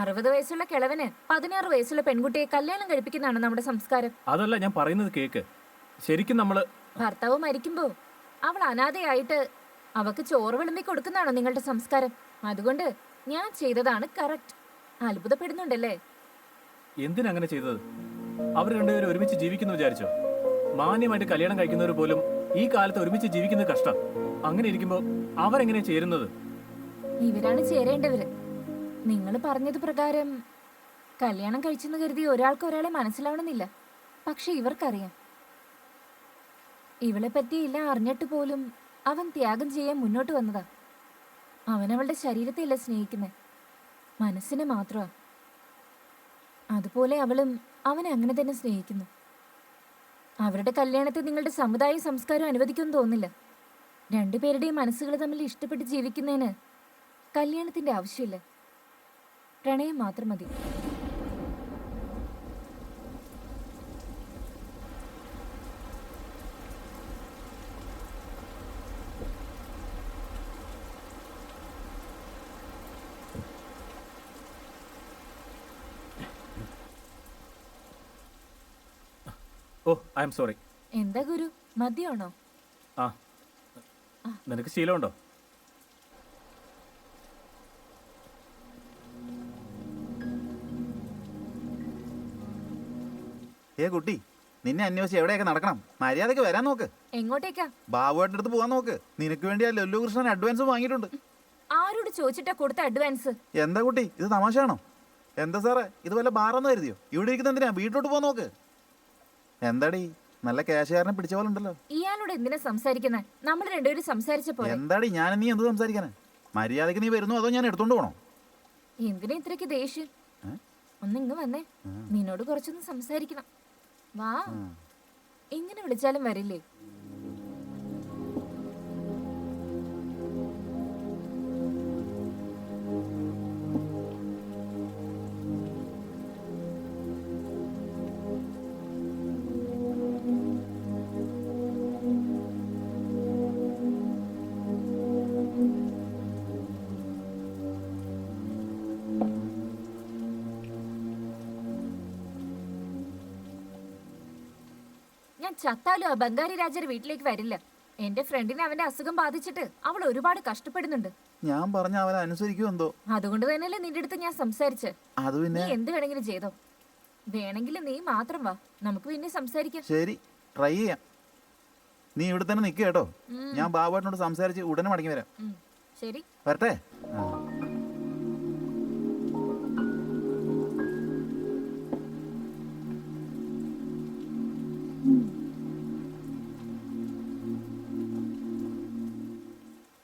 60 വയസ്സുള്ള കിളവന് 16 വയസ്സുള്ള പെൺകുട്ടിയെ കല്യാണം കഴിപ്പിക്കുന്നതാണ് നമ്മുടെ സംസ്കാരം. അതല്ല ഞാൻ പറയുന്നത് കേക്ക്. ശരിക്കും നമ്മള് ഭർത്താവ് മരിക്കുമ്പോ അവൾ അനാഥയായിട്ട് അവക്ക് ചോറ് വിളമ്പി കൊടുക്കുന്നതാണോ നിങ്ങളുടെ സംസ്കാരം? അതുകൊണ്ട് ഞാൻ ചെയ്തതാണ് കറക്റ്റ്. അത്ഭുതപ്പെടുന്നുണ്ടല്ലേ? എന്തിനങ്ങനെ ചെയ്തത്? അവർ രണ്ടുപേരും ഒരുമിച്ച് ജീവിക്കുന്നു വിചാരിച്ചോ? മാന്യമായിട്ട് കല്യാണം കഴിക്കുന്നവർ പോലും ഈ കാലത്ത് ഒരുമിച്ച് ജീവിക്കുന്നത് കഷ്ടം. അങ്ങനെ ഇരിക്കുമ്പോ അവരെങ്ങനെ ചേരുന്നത്? ഇവരാണ് ചേരേണ്ടവര്. നിങ്ങൾ പറഞ്ഞത് പ്രകാരം കല്യാണം കഴിച്ചെന്ന് കരുതി ഒരാൾക്ക് ഒരാളെ മനസ്സിലാവണമെന്നില്ല. പക്ഷെ ഇവർക്കറിയാം. ഇവളെ പറ്റി എല്ലാം അറിഞ്ഞിട്ട് പോലും അവൻ ത്യാഗം ചെയ്യാൻ മുന്നോട്ട് വന്നതാ. അവൻ അവളുടെ ശരീരത്തെ അല്ല സ്നേഹിക്കുന്നേ, മനസ്സിനെ മാത്രമാ. അതുപോലെ അവളും അവനെ അങ്ങനെ തന്നെ സ്നേഹിക്കുന്നു. അവരുടെ കല്യാണത്തെ നിങ്ങളുടെ സമുദായ സംസ്കാരം അനുവദിക്കുമെന്ന് തോന്നില്ല. രണ്ടുപേരുടെയും മനസ്സുകൾ തമ്മിൽ ഇഷ്ടപ്പെട്ട് ജീവിക്കുന്നതിന് കല്യാണത്തിന്റെ ആവശ്യമില്ല. പ്രണയം മാത്രം മതി. ഓ, ഐ എം സോറി. എന്താ ഗുരു, മദ്യമാണോ? ആ, നിനക്ക് ശീലമുണ്ടോ? കുട്ടി, നിന്നെ അന്വേഷിച്ച് എവിടെയൊക്കെ നടക്കണം. മര്യാദക്ക് വരാൻ നോക്ക്. എങ്ങോട്ടേക്കാ? ബാബുവേട്ടൻ്റെ അടുത്ത് പോകാൻ നോക്ക്. നിനക്ക് വേണ്ടി ആ ലല്ലു കൃഷ്ണൻ അഡ്വാൻസ് വാങ്ങിയിട്ടുണ്ട്. ആരോട് ചോദിച്ചിട്ടാ കൊടുത്ത അഡ്വാൻസ്? എന്താ കുട്ടി, ഇത് തമാശയാണോ? എന്താ സാറേ, ഇത് വല്ല ബാറെന്ന് കരുതിയോ? ഇവിടെ ഇരിക്കുന്ന എന്തിനാ? വീട്ടിലോട്ട് പോകാൻ നോക്ക്. എന്താടി, നല്ല ക്യാഷുകാരനെ പിടിച്ച പോലെ ഉണ്ടല്ലോ. ഇയാളോട് എന്തിനാ സംസാരിക്കുന്നത്? നമ്മൾ രണ്ടുപേരും സംസാരിച്ച പോലെ. എന്താടി, ഞാൻ നീ എന്ത് സംസാരിക്കാനാ? മര്യാദക്ക് നീ വരുന്നു അതോ ഞാൻ എടുത്തോണ്ട് പോണോ? എന്തിനാ ഇത്രയ്ക്ക് ദേഷ്യം? ഒന്ന് ഇങ്ങ് വന്നേ, നിന്നോട് കുറച്ചൊന്ന് സംസാരിക്കണം. വാ. ഇങ്ങനെ വിളിച്ചാലും വരില്ലേ? ഞാൻ ചത്താലും ആ ബംഗാരി രാജയുടെ വീട്ടിലേക്ക് വരില്ല. എന്റെ ഫ്രണ്ടിനെ അവന്റെ അസുഖം ബാധിച്ചിട്ട് അവൾ ഒരുപാട് കഷ്ടപ്പെടുന്നുണ്ട്. ഞാൻ പറഞ്ഞ അവൻ അനുസരിക്കുമോ എന്തോ. അതുകൊണ്ട് തന്നെയല്ലേ നിന്റെ അടുത്ത് ഞാൻ സംസാരിച്ച്. അത് പിന്നെ നീ എന്ത് വേണമെങ്കിലും ചെയ്തോ. വേണമെങ്കിൽ നീ മാത്രം വാ, നമുക്ക് പിന്നെ സംസാരിക്കാം. ശരി, ട്രൈ ചെയ്യാം. നീ ഇവിടെ തന്നെ നിൽക്കുക കേട്ടോ. ഞാൻ ബാബുവേട്ടനോട് സംസാരിച്ച് ഉടനെ മടങ്ങി വരാം. ശരി, വരട്ടെ.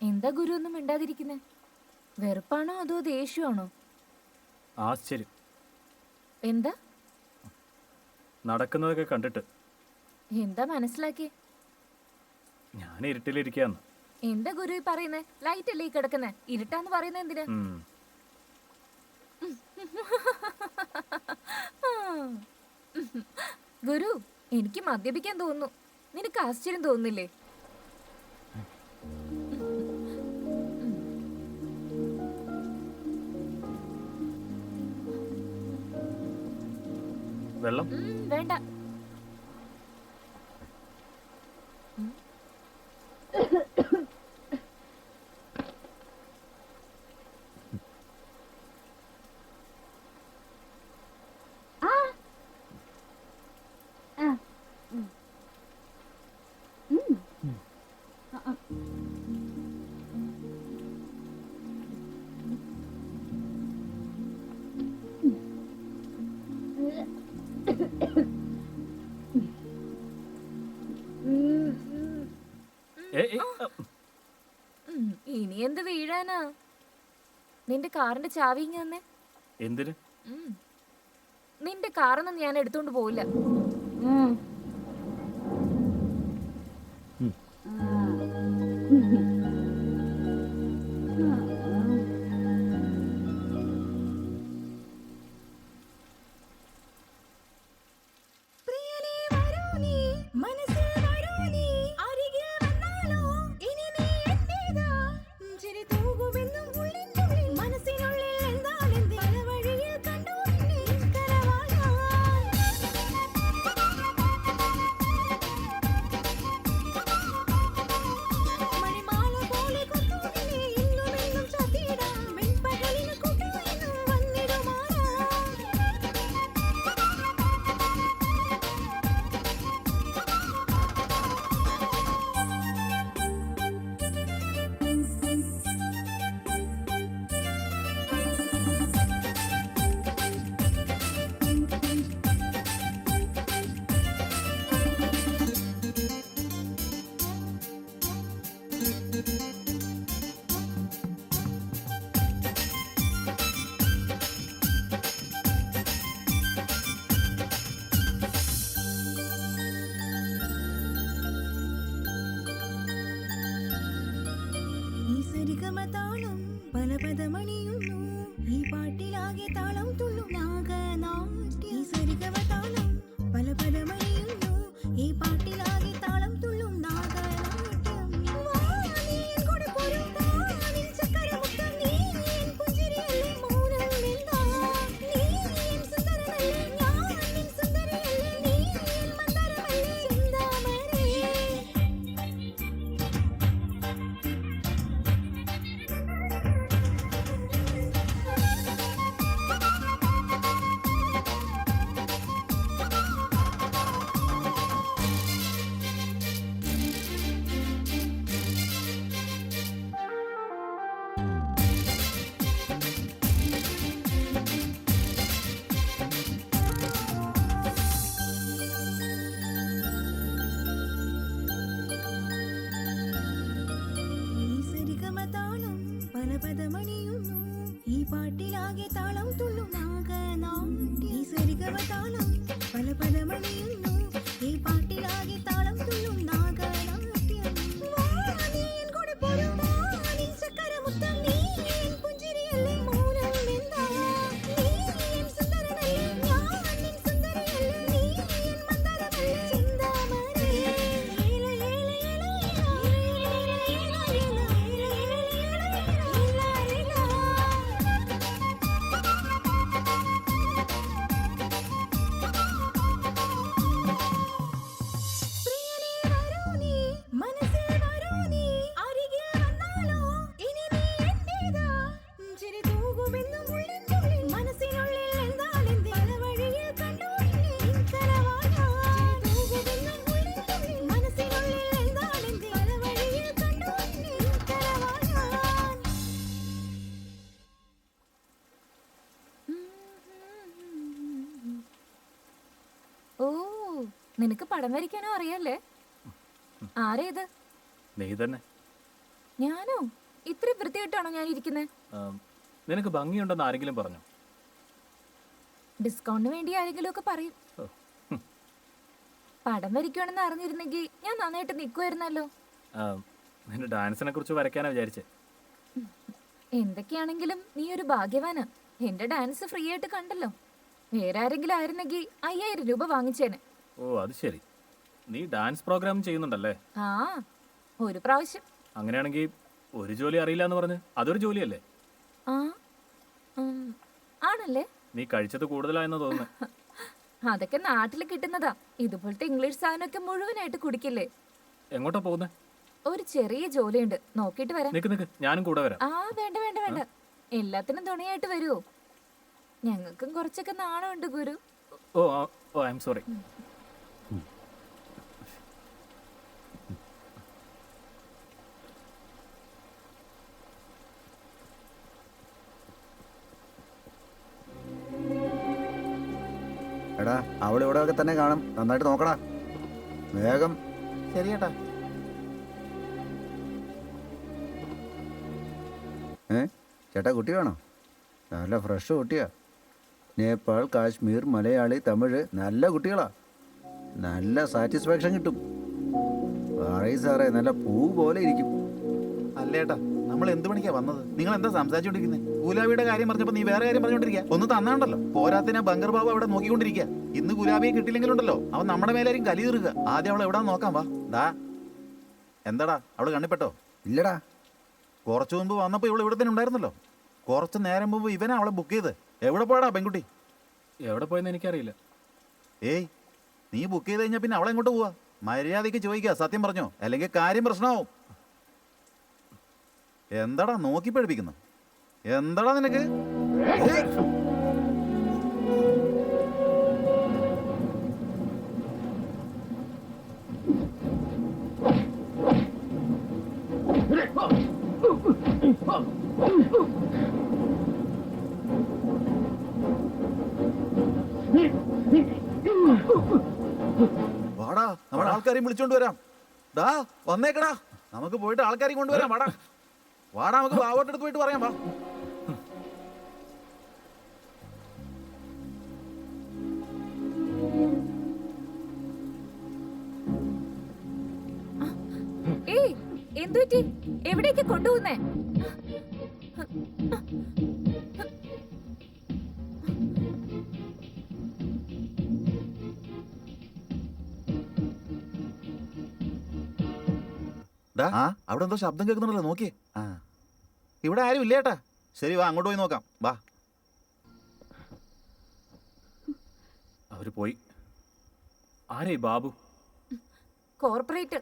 എന്താ ഗുരു ഒന്നും മിണ്ടാതിരിക്കുന്നേ? വെറുപ്പാണോ അതോ ദേഷ്യമാണോ? ആശ്ചര്യം. എന്താ നടക്കുന്നതൊക്കെ കണ്ടിട്ട്. എന്താ മനസ്സിലാക്കിയേ? ഞാൻ ഇരുട്ടിലിരിക്കാന്ന്. എന്താ ഗുരു ഈ പറയുന്നേ? ലൈറ്റ് അല്ലേ ഈ കിടക്കുന്നേ? ഇരുട്ടാന്ന് പറയുന്നത് എന്തിനാ? ഗുരു, എനിക്ക് മദ്യപിക്കാൻ തോന്നുന്നു. നിനക്ക് ആശ്ചര്യം തോന്നുന്നില്ലേ? വെള്ളം വേണ്ട. ഇനി എന്ത് വീഴാനാ? നിന്റെ കാറിന്റെ ചാവി ഇങ്ങ് തന്നെ. എന്തിന്? നിന്റെ കാറൊന്നും ഞാൻ എടുത്തോണ്ട് പോവില്ല. താളം പലപദമണിയുന്നു ഈ പാട്ടിലാകെ താളം തുള്ളും നാഗനാട്യം. താളം പലപദമണിയുന്നു ഈ പാട്ടിലാകെ താളം തുള്ളും നാഗനാട്യം. പദമണിയുന്നു ഈ പാട്ടിലാകെ താളം തുള്ളും നാഗനാട്യം. താളം പല പദമണിയുന്നു ഈ പാട്ടിലാകെ താളം തുള്ളും നാഗനാട്യം. ഓ, നിനക്ക് പടം വരയ്ക്കാനോ അറിയാല്ലേ? ആരാ ഇത്? നീ തന്നെ. ഞാനോ? ഇത്ര വൃത്തിയായിട്ടാണോ ഞാൻ ഇരിക്കുന്നത്? നിനക്ക് ഭംഗിയുണ്ടെന്ന് ആരെങ്കിലും പറഞ്ഞു? ഡിസ്കൗണ്ടിന് വേണ്ടി ആരെങ്കിലും ഒക്കെ പറയും. പടം വരയ്ക്കുവാണെന്ന് അറിഞ്ഞിരുന്നെങ്കിൽ ഞാൻ നന്നായിട്ട് നിൽക്കുമായിരുന്നല്ലോ. നിന്റെ ഡാൻസിനെ കുറിച്ച് വരയ്ക്കാനാ വിചാരിച്ചേ. എന്തൊക്കെയാണെങ്കിലും നീ ഒരു ഭാഗ്യവാനാ. എന്റെ ഡാൻസ് ഫ്രീ ആയിട്ട് കണ്ടല്ലോ. വേറെ ആരെങ്കിലും ആയിരുന്നെങ്കിൽ 5000 രൂപ വാങ്ങിച്ചേനെ. ഓ, അത് ശരി. നീ ഡാൻസ് പ്രോഗ്രാം ചെയ്യുന്നുണ്ടല്ലേ? ആ, ഒരു പ്രാവശ്യം. അങ്ങനെയാണെങ്കിൽ ഒരു ജോലി അറിയില്ല എന്ന് പറഞ്ഞ് അതൊരു ജോലിയല്ലേ? ആ, ആണല്ലേ? നീ കഴിച്ചത് കൂടുതലായെന്ന് തോന്നുന്നു. അതൊക്കെ നാട്ടിൽ കിട്ടുന്നതാ. ഇതുപോലത്തെ ഇംഗ്ലീഷ് സാധനമൊക്കെ മുഴുവനായിട്ട് കുടിക്കില്ലേ? എങ്ങോട്ടാ പോകുന്നേ? ഒരു ചെറിയ ജോലിയുണ്ട്, നോക്കിയിട്ട് വരാം. നിക്ക്, ഞാനും കൂടെ വരാം. ആ, വേണ്ട വേണ്ട വേണ്ട, എല്ലാത്തിനും തുണയായിട്ട് വരുമോ? ഞങ്ങൾക്കും കുറച്ചൊക്കെ നാണമുണ്ട് ഗുരു. ഓ ഐ എം സോറി. എടാ, അവിടെ ഇവിടെ ഒക്കെ തന്നെ കാണും. നന്നായിട്ട് നോക്കടാ. വേഗം. ശരി ചേട്ടാ. ചേട്ടാ കുട്ടി വേണോ? നല്ല ഫ്രഷ് കുട്ടിയാ. നേപ്പാൾ, കാശ്മീർ, മലയാളി, തമിഴ് നല്ല കുട്ടികളാ. നല്ല സാറ്റിസ്ഫാക്ഷൻ കിട്ടും. പറയും സാറേ, നല്ല പൂ പോലെ ഇരിക്കും. അല്ലേട്ടാ, നമ്മൾ എന്ത് പണിക്കാ വന്നത്? നിങ്ങൾ എന്താ സംസാരിച്ചോണ്ടിരിക്കുന്നത്? ഗുലാബിയുടെ കാര്യം പറഞ്ഞപ്പോ നീ വേറെ കാര്യം പറഞ്ഞോണ്ടിരിക്കുക. ഒന്ന് തന്നാണ്ടല്ലോ. പോരാത്തിനാ ബങ്കർ ബാബു അവിടെ നോക്കിക്കൊണ്ടിരിക്കുക. ഇന്ന് ഗുലാബിയെ കിട്ടില്ലെങ്കിലുണ്ടല്ലോ അവൻ നമ്മുടെ മേലായിരിക്കും കലി തീറുക. ആദ്യം അവളെ എവിടാ നോക്കാം. വാ ദാ. എന്താടാ അവള് കണ്ണിപ്പെട്ടോ? ഇല്ലടാ. കുറച്ചു മുമ്പ് വന്നപ്പോൾ ഇവള് ഇവിടെ തന്നെ ഉണ്ടായിരുന്നല്ലോ. കുറച്ച് നേരം മുമ്പ് ഇവനാ അവളെ ബുക്ക് ചെയ്ത്. എവിടെ പോയടാ പെൺകുട്ടി? എവിടെ പോയെന്ന് എനിക്കറിയില്ല. ഏയ്, നീ ബുക്ക് ചെയ്ത് കഴിഞ്ഞാൽ പിന്നെ അവളെ എങ്ങോട്ട് പോവാ? മര്യാദയ്ക്ക് ചോദിക്കുക, സത്യം പറഞ്ഞോ, അല്ലെങ്കിൽ കാര്യം പ്രശ്നമാവും. എന്താടാ നോക്കി പഠിപ്പിക്കുന്നു? എന്താടാ നിനക്ക്? ഏയ്! വാടാ, നമ്മുടെ ആൾക്കാരെയും വിളിച്ചോണ്ട് വരാം. ഡാ വന്നേക്കടാ, നമുക്ക് പോയിട്ട് ആൾക്കാരെയും കൊണ്ടുവരാം. വാടാ വാടാ, നമുക്ക് ബാവോട്ടെടുത്ത് പോയിട്ട് പറയാം. വാ. ഏയ്, എന്തുപറ്റി? എവിടേക്ക് കൊണ്ടുപോകുന്നേ? ഡാ, അവിടെ എന്തോ ശബ്ദം കേൾക്കുന്നുണ്ടല്ലോ, നോക്കിയേ. ആ, ഇവിടെ ആരും ഇല്ലേട്ടാ. ശരി, വാ അങ്ങോട്ട് പോയി നോക്കാം. വാ. അവര് പോയി. ആരേ ബാബു? കോർപ്പറേറ്റ്.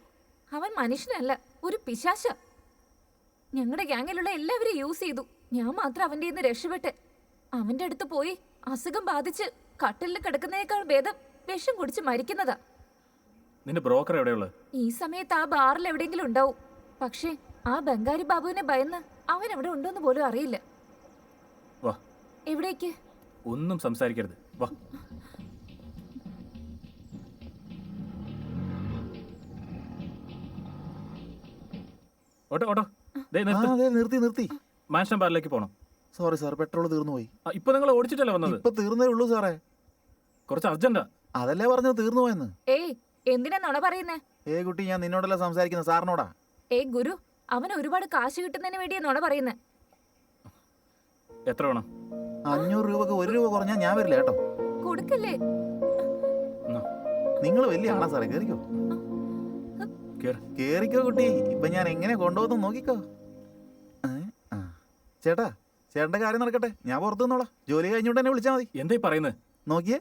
അവൻ മനുഷ്യനല്ല, ഒരു പിശാശ. ഞങ്ങളുടെ ഗ്യാങ്ങിലുള്ള എല്ലാവരും യൂസ് ചെയ്തു. ഞാൻ മാത്രം അവന്റെ നിന്ന് രക്ഷപ്പെട്ട്. അവന്റെ അടുത്ത് പോയി അസുഖം ബാധിച്ച് കട്ടിലിൽ കിടക്കുന്നതിനേക്കാൾ ഭേദം വിഷം കുടിച്ച് മരിക്കുന്നതാ. നിന്റെ ബ്രോക്കർ എവിടെയുള്ളത്? ഈ സമയത്ത് ആ ബാറിൽ എവിടെയെങ്കിലും ഉണ്ടാവും. പക്ഷേ ആ ബംഗാരി ബാബുവിനെ ഭയന്ന് അവൻ അവിടെ ഉണ്ടോന്ന് പോലും അറിയില്ല. വാ. എവിടേക്ക്? ഒന്നും സംസാരിക്കരുത്. വാ. Auto auto. ദേ ആ, നിർത്ത്. അതെ, നിർത്തി നിർത്തി. മാൻഷൻ ബാറിലേക്ക് പോണം. സോറി സാർ, പെട്രോൾ തീർന്നു പോയി. ഇപ്പൊ നിങ്ങൾ ഓടിച്ചിട്ടല്ലേ വന്നത്? ഇപ്പൊ തീർന്നേ ഉള്ളൂ സാറേ. കുറച്ച് അർജന്റാ. അതല്ലേ പറഞ്ഞത് തീർന്നു പോയെന്ന്. ഏയ്, എന്തിനാ നുണ പറയുന്നേ? ഏ കുട്ടി, ഞാൻ നിന്നോടല്ല സംസാരിക്കുന്നത്, സാറിനോടാ. ഏയ് ഗുരു, അവൻ ഒരുപാട് കാശ് കിട്ടുന്നതിന് വേണ്ടിയാ നുണ പറയുന്നേ. എത്ര വേണം? 500 രൂപക്ക് 1 രൂപ കുറഞ്ഞാൽ ഞാൻ വരില്ല കേട്ടോ. കൊടുക്കല്ലേ? നിങ്ങൾ വലിയ ആളാ സാറേ, കേറിക്കോ. കേറ്. കേറിക്കോ കുട്ടി. ഇപ്പൊ ഞാൻ എങ്ങനെ കൊണ്ടുപോകുന്നു നോക്കിക്കോ. ആ. ചേട്ടാ, ചേട്ടന്റെ കാര്യം നടക്കട്ടെ, ഞാൻ പുറത്തു നിന്നോളാം. ജോലി കഴിഞ്ഞോണ്ട് എന്നെ വിളിച്ചാൽ മതി. എന്തായി പറയുന്നത്? നോക്കിയേ,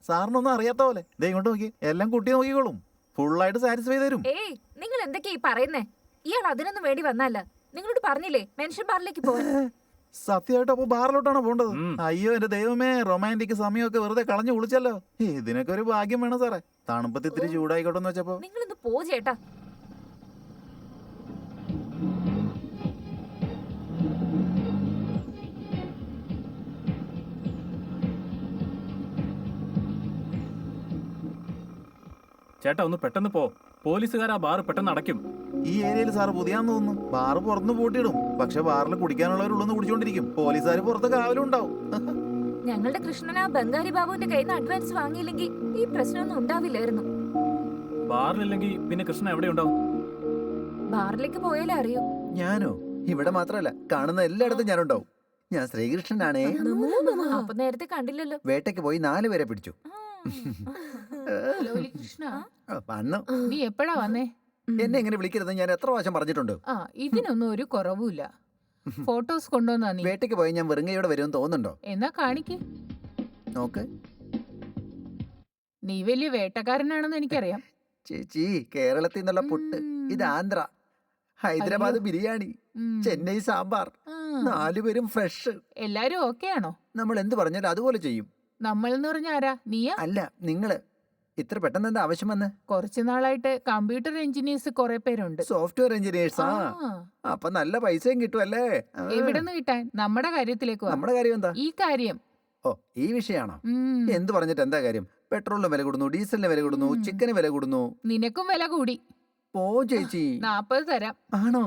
സാറിനൊന്നും അറിയാത്ത പോലെ. ദേ ഇങ്ങോട്ട് നോക്കിയേ, എല്ലാം കുട്ടി നോക്കിക്കോളും. ഫുള്ളായിട്ട് സാറ്റിസ്ഫൈ തരും. ഏയ്, നിങ്ങൾ എന്തൊക്കെയാ ഈ പറയുന്നേ? ഇയാൾ അതിനൊന്നും വേണ്ടി വന്നല്ല. നിങ്ങളോട് പറഞ്ഞില്ലേ മെൻഷൻ ബാറിലേക്ക് പോവാൻ? സത്യമായിട്ട് അപ്പൊ ബാറിലോട്ടാണോ പോണ്ടത്? ഉം. അയ്യോ എന്റെ ദൈവമേ, റൊമാൻറ്റിക് സമയമൊക്കെ വെറുതെ കളഞ്ഞു വിളിച്ചല്ലോ. ഇതിനൊക്കെ ഒരു ഭാഗ്യം വേണം സാറേ. തണുപ്പത്ത് ഇത്തിരി ചൂടായിക്കോട്ടെ എന്ന് വെച്ചപ്പോ. നിങ്ങളൊന്ന് പോ ചേട്ടാ. ചേട്ടാ ഒന്ന് പെട്ടെന്ന് പോ. പോലീസുകാർ ആ ബാർ പെട്ടെന്ന് അടയ്ക്കും. ഈ ഏരിയയിൽ സാറ് പുതിയാന്ന് തോന്നുന്നു. ബാറ് പുറത്തുനിന്ന് പൂട്ടിയിടും. പക്ഷെ ബാറിൽ കുടിക്കാനുള്ളവരുള്ളൊന്ന് കുടിച്ചോണ്ടിരിക്കും. പോലീസുകാർ പുറത്ത് കാവലും ഉണ്ടാവും. ഞങ്ങളുടെ കൃഷ്ണൻ ആ ബംഗാരി ബാബുവിന്റെ കയ്യിൽ നിന്ന് അഡ്വാൻസ് വാങ്ങിയില്ലെങ്കിൽ ഈ പ്രശ്നമൊന്നും ഉണ്ടാവില്ലായിരുന്നു. ബാറിലില്ലെങ്കിൽ പിന്നെ കൃഷ്ണ എവിടെ ഉണ്ടാവും? ബാറിലേക്ക് പോയാലേ അറിയൂ. ഞാനോ? ഇവിടെ മാത്രമല്ല, കാണുന്ന എല്ലായിടത്തും ഞാനുണ്ടാവും. ഞാൻ ശ്രീകൃഷ്ണനാണേ. അപ്പൊ നേരത്തെ കണ്ടില്ലല്ലോ. വേട്ടയ്ക്ക് പോയി 4 പേരെ പിടിച്ചു. ലോലി കൃഷ്ണ, വന്നു. നീ എപ്പോഴാ വന്നേ? എന്നെ എങ്ങനെ വിളിക്കരുത് ഞാൻ എത്ര പ്രാവശ്യം പറഞ്ഞിട്ടുണ്ട്. ആ, ഇതിനൊന്നും ഒരു കുറവുമില്ല. ഫോട്ടോസ് കൊണ്ടുവന്നാ നീ? വേട്ടയ്ക്ക് പോയി ഞാൻ വെറുങ്ങയോടെ വരുമെന്ന് തോന്നുന്നുണ്ടോ? എന്നാ കാണിക്ക്. നോക്ക് നീ വലിയ വേട്ടക്കാരനാണെന്ന് എനിക്കറിയാം. ചേച്ചി, കേരളത്തിൽ നിന്നുള്ള പുട്ട്, ഇത് ആന്ധ്ര. ഹൈദരാബാദ് അയ്യോ. ബിരിയാണി, ഉം. ചെന്നൈ സാമ്പാർ. ആ, 4 പേരും ഫ്രഷ്. എല്ലാരും ഓക്കെ ആണോ? നമ്മൾ എന്ത് പറഞ്ഞാലും അതുപോലെ ചെയ്യും. നമ്മൾ എന്ന് പറഞ്ഞ ആരാ? നീയാ? അല്ല, നിങ്ങള്. ഇത്ര പെട്ടെന്ന് എന്താ ആവശ്യം വന്ന്? കുറച്ചു നാളായിട്ട് കമ്പ്യൂട്ടർ എഞ്ചിനീയേഴ്സ് കുറെ പേരുണ്ട്. സോഫ്റ്റ്വെയർ എഞ്ചിനീയേഴ്സാ? ആ, അപ്പൊ നല്ല പൈസയും കിട്ടുമല്ലേ? ആ. എവിടെന്ന് കിട്ടാൻ? നമ്മുടെ കാര്യത്തിലേക്ക് വാ. നമ്മുടെ കാര്യം എന്താ? ഈ കാര്യം. ഓ, ഈ വിഷയാണോ? ഉം. എന്ത് പറഞ്ഞിട്ട് എന്താ കാര്യം? പെട്രോളിന് വില കൂടുന്നു, ഡീസലിന് വില കൂടുന്നു, ചിക്കന് വില കൂടുന്നു. നിനക്കും വില കൂടി. പോ ചേച്ചി. 40 തരാം, ആണോ?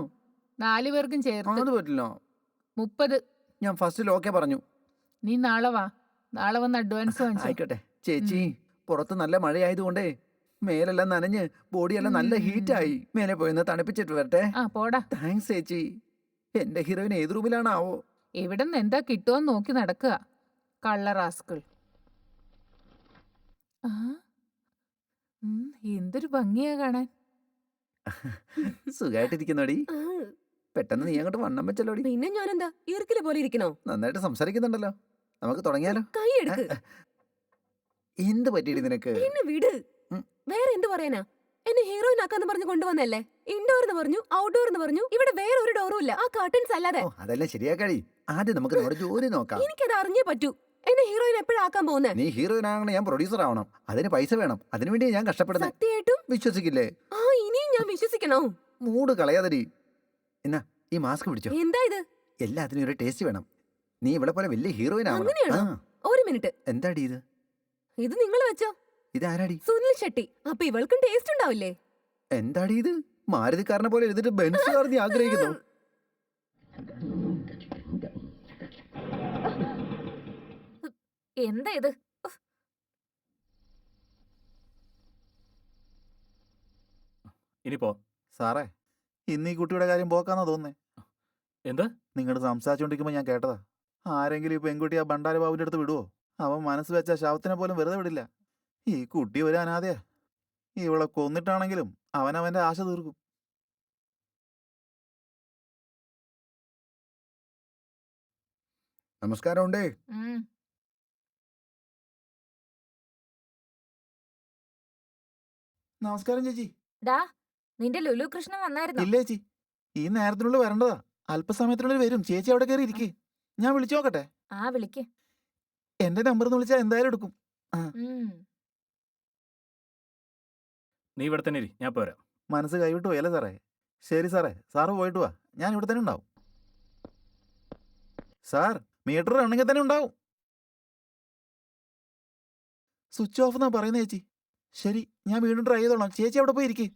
4 പേർക്കും ചേർത്ത്. അത് പറ്റില്ല. 30. ഞാൻ ഫസ്റ്റിൽ ഓക്കെ പറഞ്ഞു. നീ നാളെ വാ. നാളെ വന്ന് അഡ്വാൻസ് വാങ്ങിച്ചോ. ആയിക്കോട്ടെ ചേച്ചി. പുറത്ത് നല്ല മഴയായതുകൊണ്ടേ മേലെല്ലാം നനഞ്ഞ് ബോഡിയെല്ലാം നല്ല ഹീറ്റായി. മേലെ പോയിന്ന് തണുപ്പിച്ചിട്ട് വരട്ടെ. ആ പോടാ. താങ്ക്സ് ചേച്ചി. എന്റെ ഹീറോയിൻ ഏത് റൂമിലാണാവോ? ഇവിടെ നിന്ന് എന്താ കിട്ടുമോന്ന് നോക്കി നടക്കുക. കള്ള റാസ്കൾ. ആ എന്തൊരു ഭംഗിയാ കാണാൻ. സുഖമായിട്ടിരിക്കുന്നോടി. പെട്ടെന്ന് നീ അങ്ങോട്ട് വണ്ണം വെച്ചല്ലോടി. പിന്നെ ഞാനെന്താ ഈർക്കില് പോലെ ഇരിക്കണോ? നന്നായിട്ട് സംസാരിക്കുന്നുണ്ടല്ലോ. നമുക്ക് തുടങ്ങിയാലോ? കൈ എടുക്ക്. എന്ത് പറ്റിയിടി നിനക്ക്? എന്നെ വിട്. ഉം. വേറെ എന്ത് പറയാനാ? എന്നെ ഹീറോയിൻ ആക്കാന്ന് പറഞ്ഞു കൊണ്ടുവന്നല്ലേ? ഇൻഡോർ എന്ന് പറഞ്ഞു, ഔട്ട്ഡോർ എന്ന് പറഞ്ഞു. ഇവിടെ വേറെ ഒരു ഡോറും ഇല്ല. ആ കർട്ടൻസ് അല്ലാതെ. ഓ, അതെല്ലാം ശരിയാക്കാടി. ആദ്യം നമുക്ക് നമ്മുടെ ജോലി നോക്കാം. എനിക്കത് അറിഞ്ഞേ പറ്റൂ. എന്നെ ഹീറോയിൻ എപ്പോഴാക്കാൻ പോകുന്നേ? നീ ഹീറോയിൻ ആകണം, ഞാൻ പ്രൊഡ്യൂസർ ആവണം. അതിന് പൈസ വേണം. അതിനുവേണ്ടി ഞാൻ കഷ്ടപ്പെടുന്നത്. സത്യമായിട്ടും വിശ്വസിക്കില്ലേ? ആ ഇനിയും ഞാൻ വിശ്വസിക്കണോ? മൂഡ് കളയാതടി. എന്നാ ഈ മാസ്ക് പിടിച്ചോ. എന്താ ഇത്? എല്ലാത്തിനും ഒരു ടേസ്റ്റ് വേണം. നീ ഇവിടെ പോലെ വലിയ ഹീറോയിൻ ആവണം. അങ്ങനെയാണോ? ആ. ഒരു മിനിറ്റ്. എന്താടി ഇത്? ഇത് നിങ്ങൾ വെച്ചോ. ഇതാരാടി? സുനിൽ ഷെട്ടി. അപ്പൊ ഇവൾക്കും ടേസ്റ്റ് ഉണ്ടാവില്ലേ? എന്താടി ഇത്? മാരുതിക്കാരനെ പോലെ എഴുതിട്ട് ബെൻസ് കാർ നീ ആഗ്രഹിക്കുന്നു? എന്താ ഇത്? ഇനിയിപ്പോ സാറേ, ഇന്ന് ഈ കുട്ടിയുടെ കാര്യം പോക്കാന്നാ തോന്നുന്നേ. എന്ത്? നിങ്ങൾ സംസാരിച്ചോണ്ടിരിക്കുമ്പോ ഞാൻ കേട്ടതാ. ആരെങ്കിലും ഈ പെൺകുട്ടി ആ ഭണ്ഡാര ബാബുവിന്റെ അടുത്ത് വിടുവോ? അവൻ മനസ്സ് വെച്ച ശവത്തിനെ പോലും വെറുതെ വിടില്ല. ഈ കുട്ടി ഒരു അനാഥയാ. ഇവളെ കൊന്നിട്ടാണെങ്കിലും അവനവന്റെ ആശ തീർക്കും. നമസ്കാരം ഉണ്ടേ. ഉം. നമസ്കാരം ചേച്ചി. ഡാ നിന്റെ ലുലു കൃഷ്ണൻ വന്നായിരുന്നോ? ഇല്ല ചേച്ചി, ഈ നേരത്തിനുള്ളിൽ വരേണ്ടതാ. അല്പസമയത്തിനുള്ളിൽ വരും. ചേച്ചി അവിടെ കയറി ഇരിക്ക്. ഞാൻ വിളിച്ചു നോക്കട്ടെ. ആ വിളിക്ക്. എന്റെ നമ്പർ എന്ന് വിളിച്ചാൽ എന്തായാലും എടുക്കും. ഉം. നീ ഇവിടെ തന്നെ ഇരി, ഞാൻ പോരാ. മനസ്സ് കൈവിട്ട് പോയല്ലേ സാറേ? ശരി സാറേ, സാറ് പോയിട്ട് വാ. ഞാൻ ഇവിടെ തന്നെ ഉണ്ടാവും. സാർ, മീറ്റർ റണ്ണിങ്ങിൽ തന്നെ ഉണ്ടാവും. സ്വിച്ച് ഓഫ് എന്നാ പറയുന്നത് ചേച്ചി. ശരി, ഞാൻ വീണ്ടും ട്രൈ ചെയ്തോളാം. ചേച്ചി അവിടെ പോയി ഇരിക്കേ.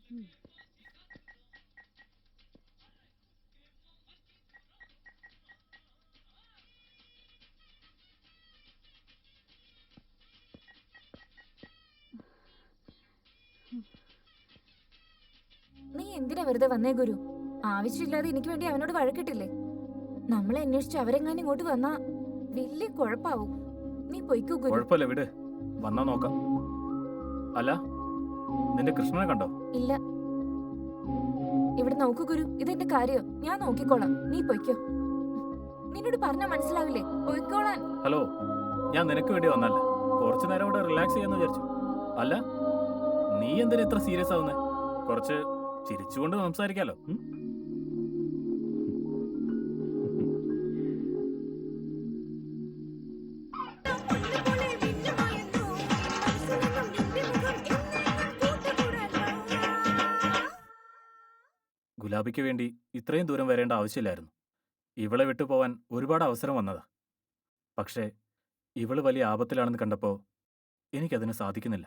നീ എന്തിനാ വെറുതെ വന്നേ ഗുരു? ആവശ്യമില്ലാതെ എനിക്ക് വേണ്ടി അവനോട് വഴക്കിട്ടില്ലേ? നമ്മളെ അന്വേഷിച്ച് അവരെങ്ങാനും ഇങ്ങോട്ട് വന്നാ വലിയ കുഴപ്പാവും. നീ പൊയ്ക്കോ ഗുരു. കുഴപ്പമില്ല, വിട്. വന്നാ നോക്കാം. അല്ല, നിന്റെ കൃഷ്ണനെ കണ്ടോ? ഇല്ല. ഇവിടെ നോക്കൂ ഗുരു, ഇതെന്റെ കാര്യോ? ഞാൻ നോക്കിക്കോളാം. നീ പൊയ്ക്കോ. നിന്നോട് പറഞ്ഞാ മനസ്സിലാവില്ലേ? പൊയ്ക്കോളാൻ. ഹലോ, ഞാൻ നിനക്ക് വേണ്ടി വന്നല്ല. കുറച്ചു നേരം ഇവിടെ റിലാക്സ് ചെയ്യാന്ന് വിചാരിച്ചു. അല്ല, നീ എന്തിനാ ഇത്ര സീരിയസ് ആവുന്നേ? കുറച്ച് ചിരിച്ചുകൊണ്ട് സംസാരിക്കാലോ. ഗുലാബിക്ക് വേണ്ടി ഇത്രയും ദൂരം വരേണ്ട ആവശ്യമില്ലായിരുന്നു. ഇവളെ വിട്ടുപോവാൻ ഒരുപാട് അവസരം വന്നതാ. പക്ഷേ ഇവള് വലിയ ആപത്തിലാണെന്ന് കണ്ടപ്പോൾ എനിക്കതിന് സാധിക്കുന്നില്ല.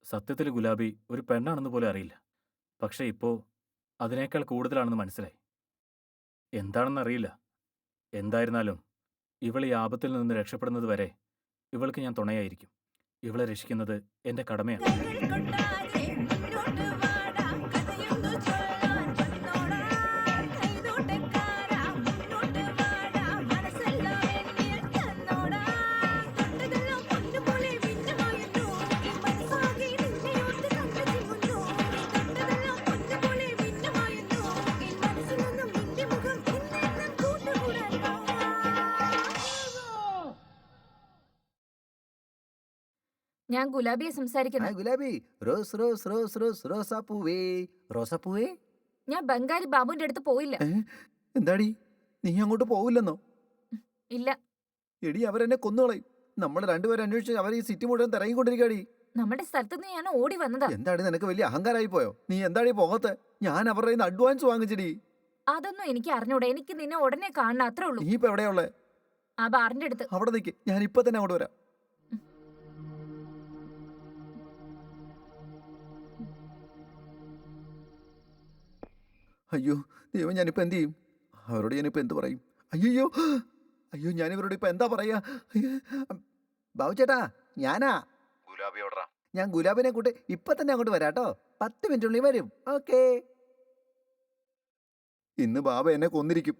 സത്യത്തിൽ ഗുലാബി ഒരു പെണ്ണാണെന്ന് പോലും അറിയില്ല. പക്ഷേ ഇപ്പോൾ അതിനേക്കാൾ കൂടുതലാണെന്ന് മനസ്സിലായി. എന്താണെന്നറിയില്ല. എന്തായിരുന്നാലും ഇവൾ ഈ ആപത്തിൽ നിന്ന് രക്ഷപ്പെടുന്നത് വരെ ഇവൾക്ക് ഞാൻ തുണയായിരിക്കും. ഇവളെ രക്ഷിക്കുന്നത് എൻ്റെ കടമയാണ്. ഞാൻ ഗുലാബിയെ ഹായ് സംസാരിക്കുന്നത്. Gulabi. Rose rose rose rose റോസാപ്പൂവേ. റോസാപ്പൂവേ. ഞാൻ ബംഗാരി ബാബുവിന്റെ അടുത്ത് പോയില്ല. എന്താടി, നീ അങ്ങോട്ട് പോവില്ലെന്നോ? ഇല്ല. എടി, അവരെന്നെ കൊന്നുകളയും. നമ്മൾ രണ്ടുപേരും അന്വേഷിച്ച് അവർ ഈ സിറ്റി മുഴുവൻ തിരങ്ങിക്കൊണ്ടിരിക്കാടി. നമ്മുടെ സ്ഥലത്ത് നിന്ന് ഞാൻ ഓടി വന്നതാ. എന്താടി, നിനക്ക് വലിയ അഹങ്കാരായി പോയോ? നീ എന്താടി പോകത്തെ? ഞാൻ അവരുടെ കയ്യിൽ നിന്ന് അഡ്വാൻസ് വാങ്ങിച്ചടി. അതൊന്നും എനിക്ക് അറിഞ്ഞൂടാ. എനിക്ക് നിന്നെ ഉടനെ കാണണം, അത്രേ ഉള്ളൂ. നീ ഇപ്പൊ എവിടെയുള്ളേ? ആ ബാറിന്റെ അടുത്ത്. അവിടെ നിൽക്ക്, ഞാൻ ഇപ്പൊ തന്നെ അങ്ങോട്ട് വരാം. അയ്യോ ദൈവം, ഞാനിപ്പോൾ എന്ത് ചെയ്യും? അവരോട് ഞാനിപ്പോൾ എന്ത് പറയും? അയ്യോ അയ്യോ ഞാൻ ഇവരോട് ഇപ്പൊ എന്താ പറയാ? ബാബു ചേട്ടാ, ഞാനാ ഗുലാബി ഓർഡറാ. ഞാൻ ഗുലാബിനെ കൂട്ടി ഇപ്പൊ തന്നെ അങ്ങോട്ട് വരാട്ടോ. 10 മിനിറ്റിനുള്ളിൽ വരും. ഓക്കേ. ഇന്ന് ബാബ എന്നെ കൊന്നിരിക്കും.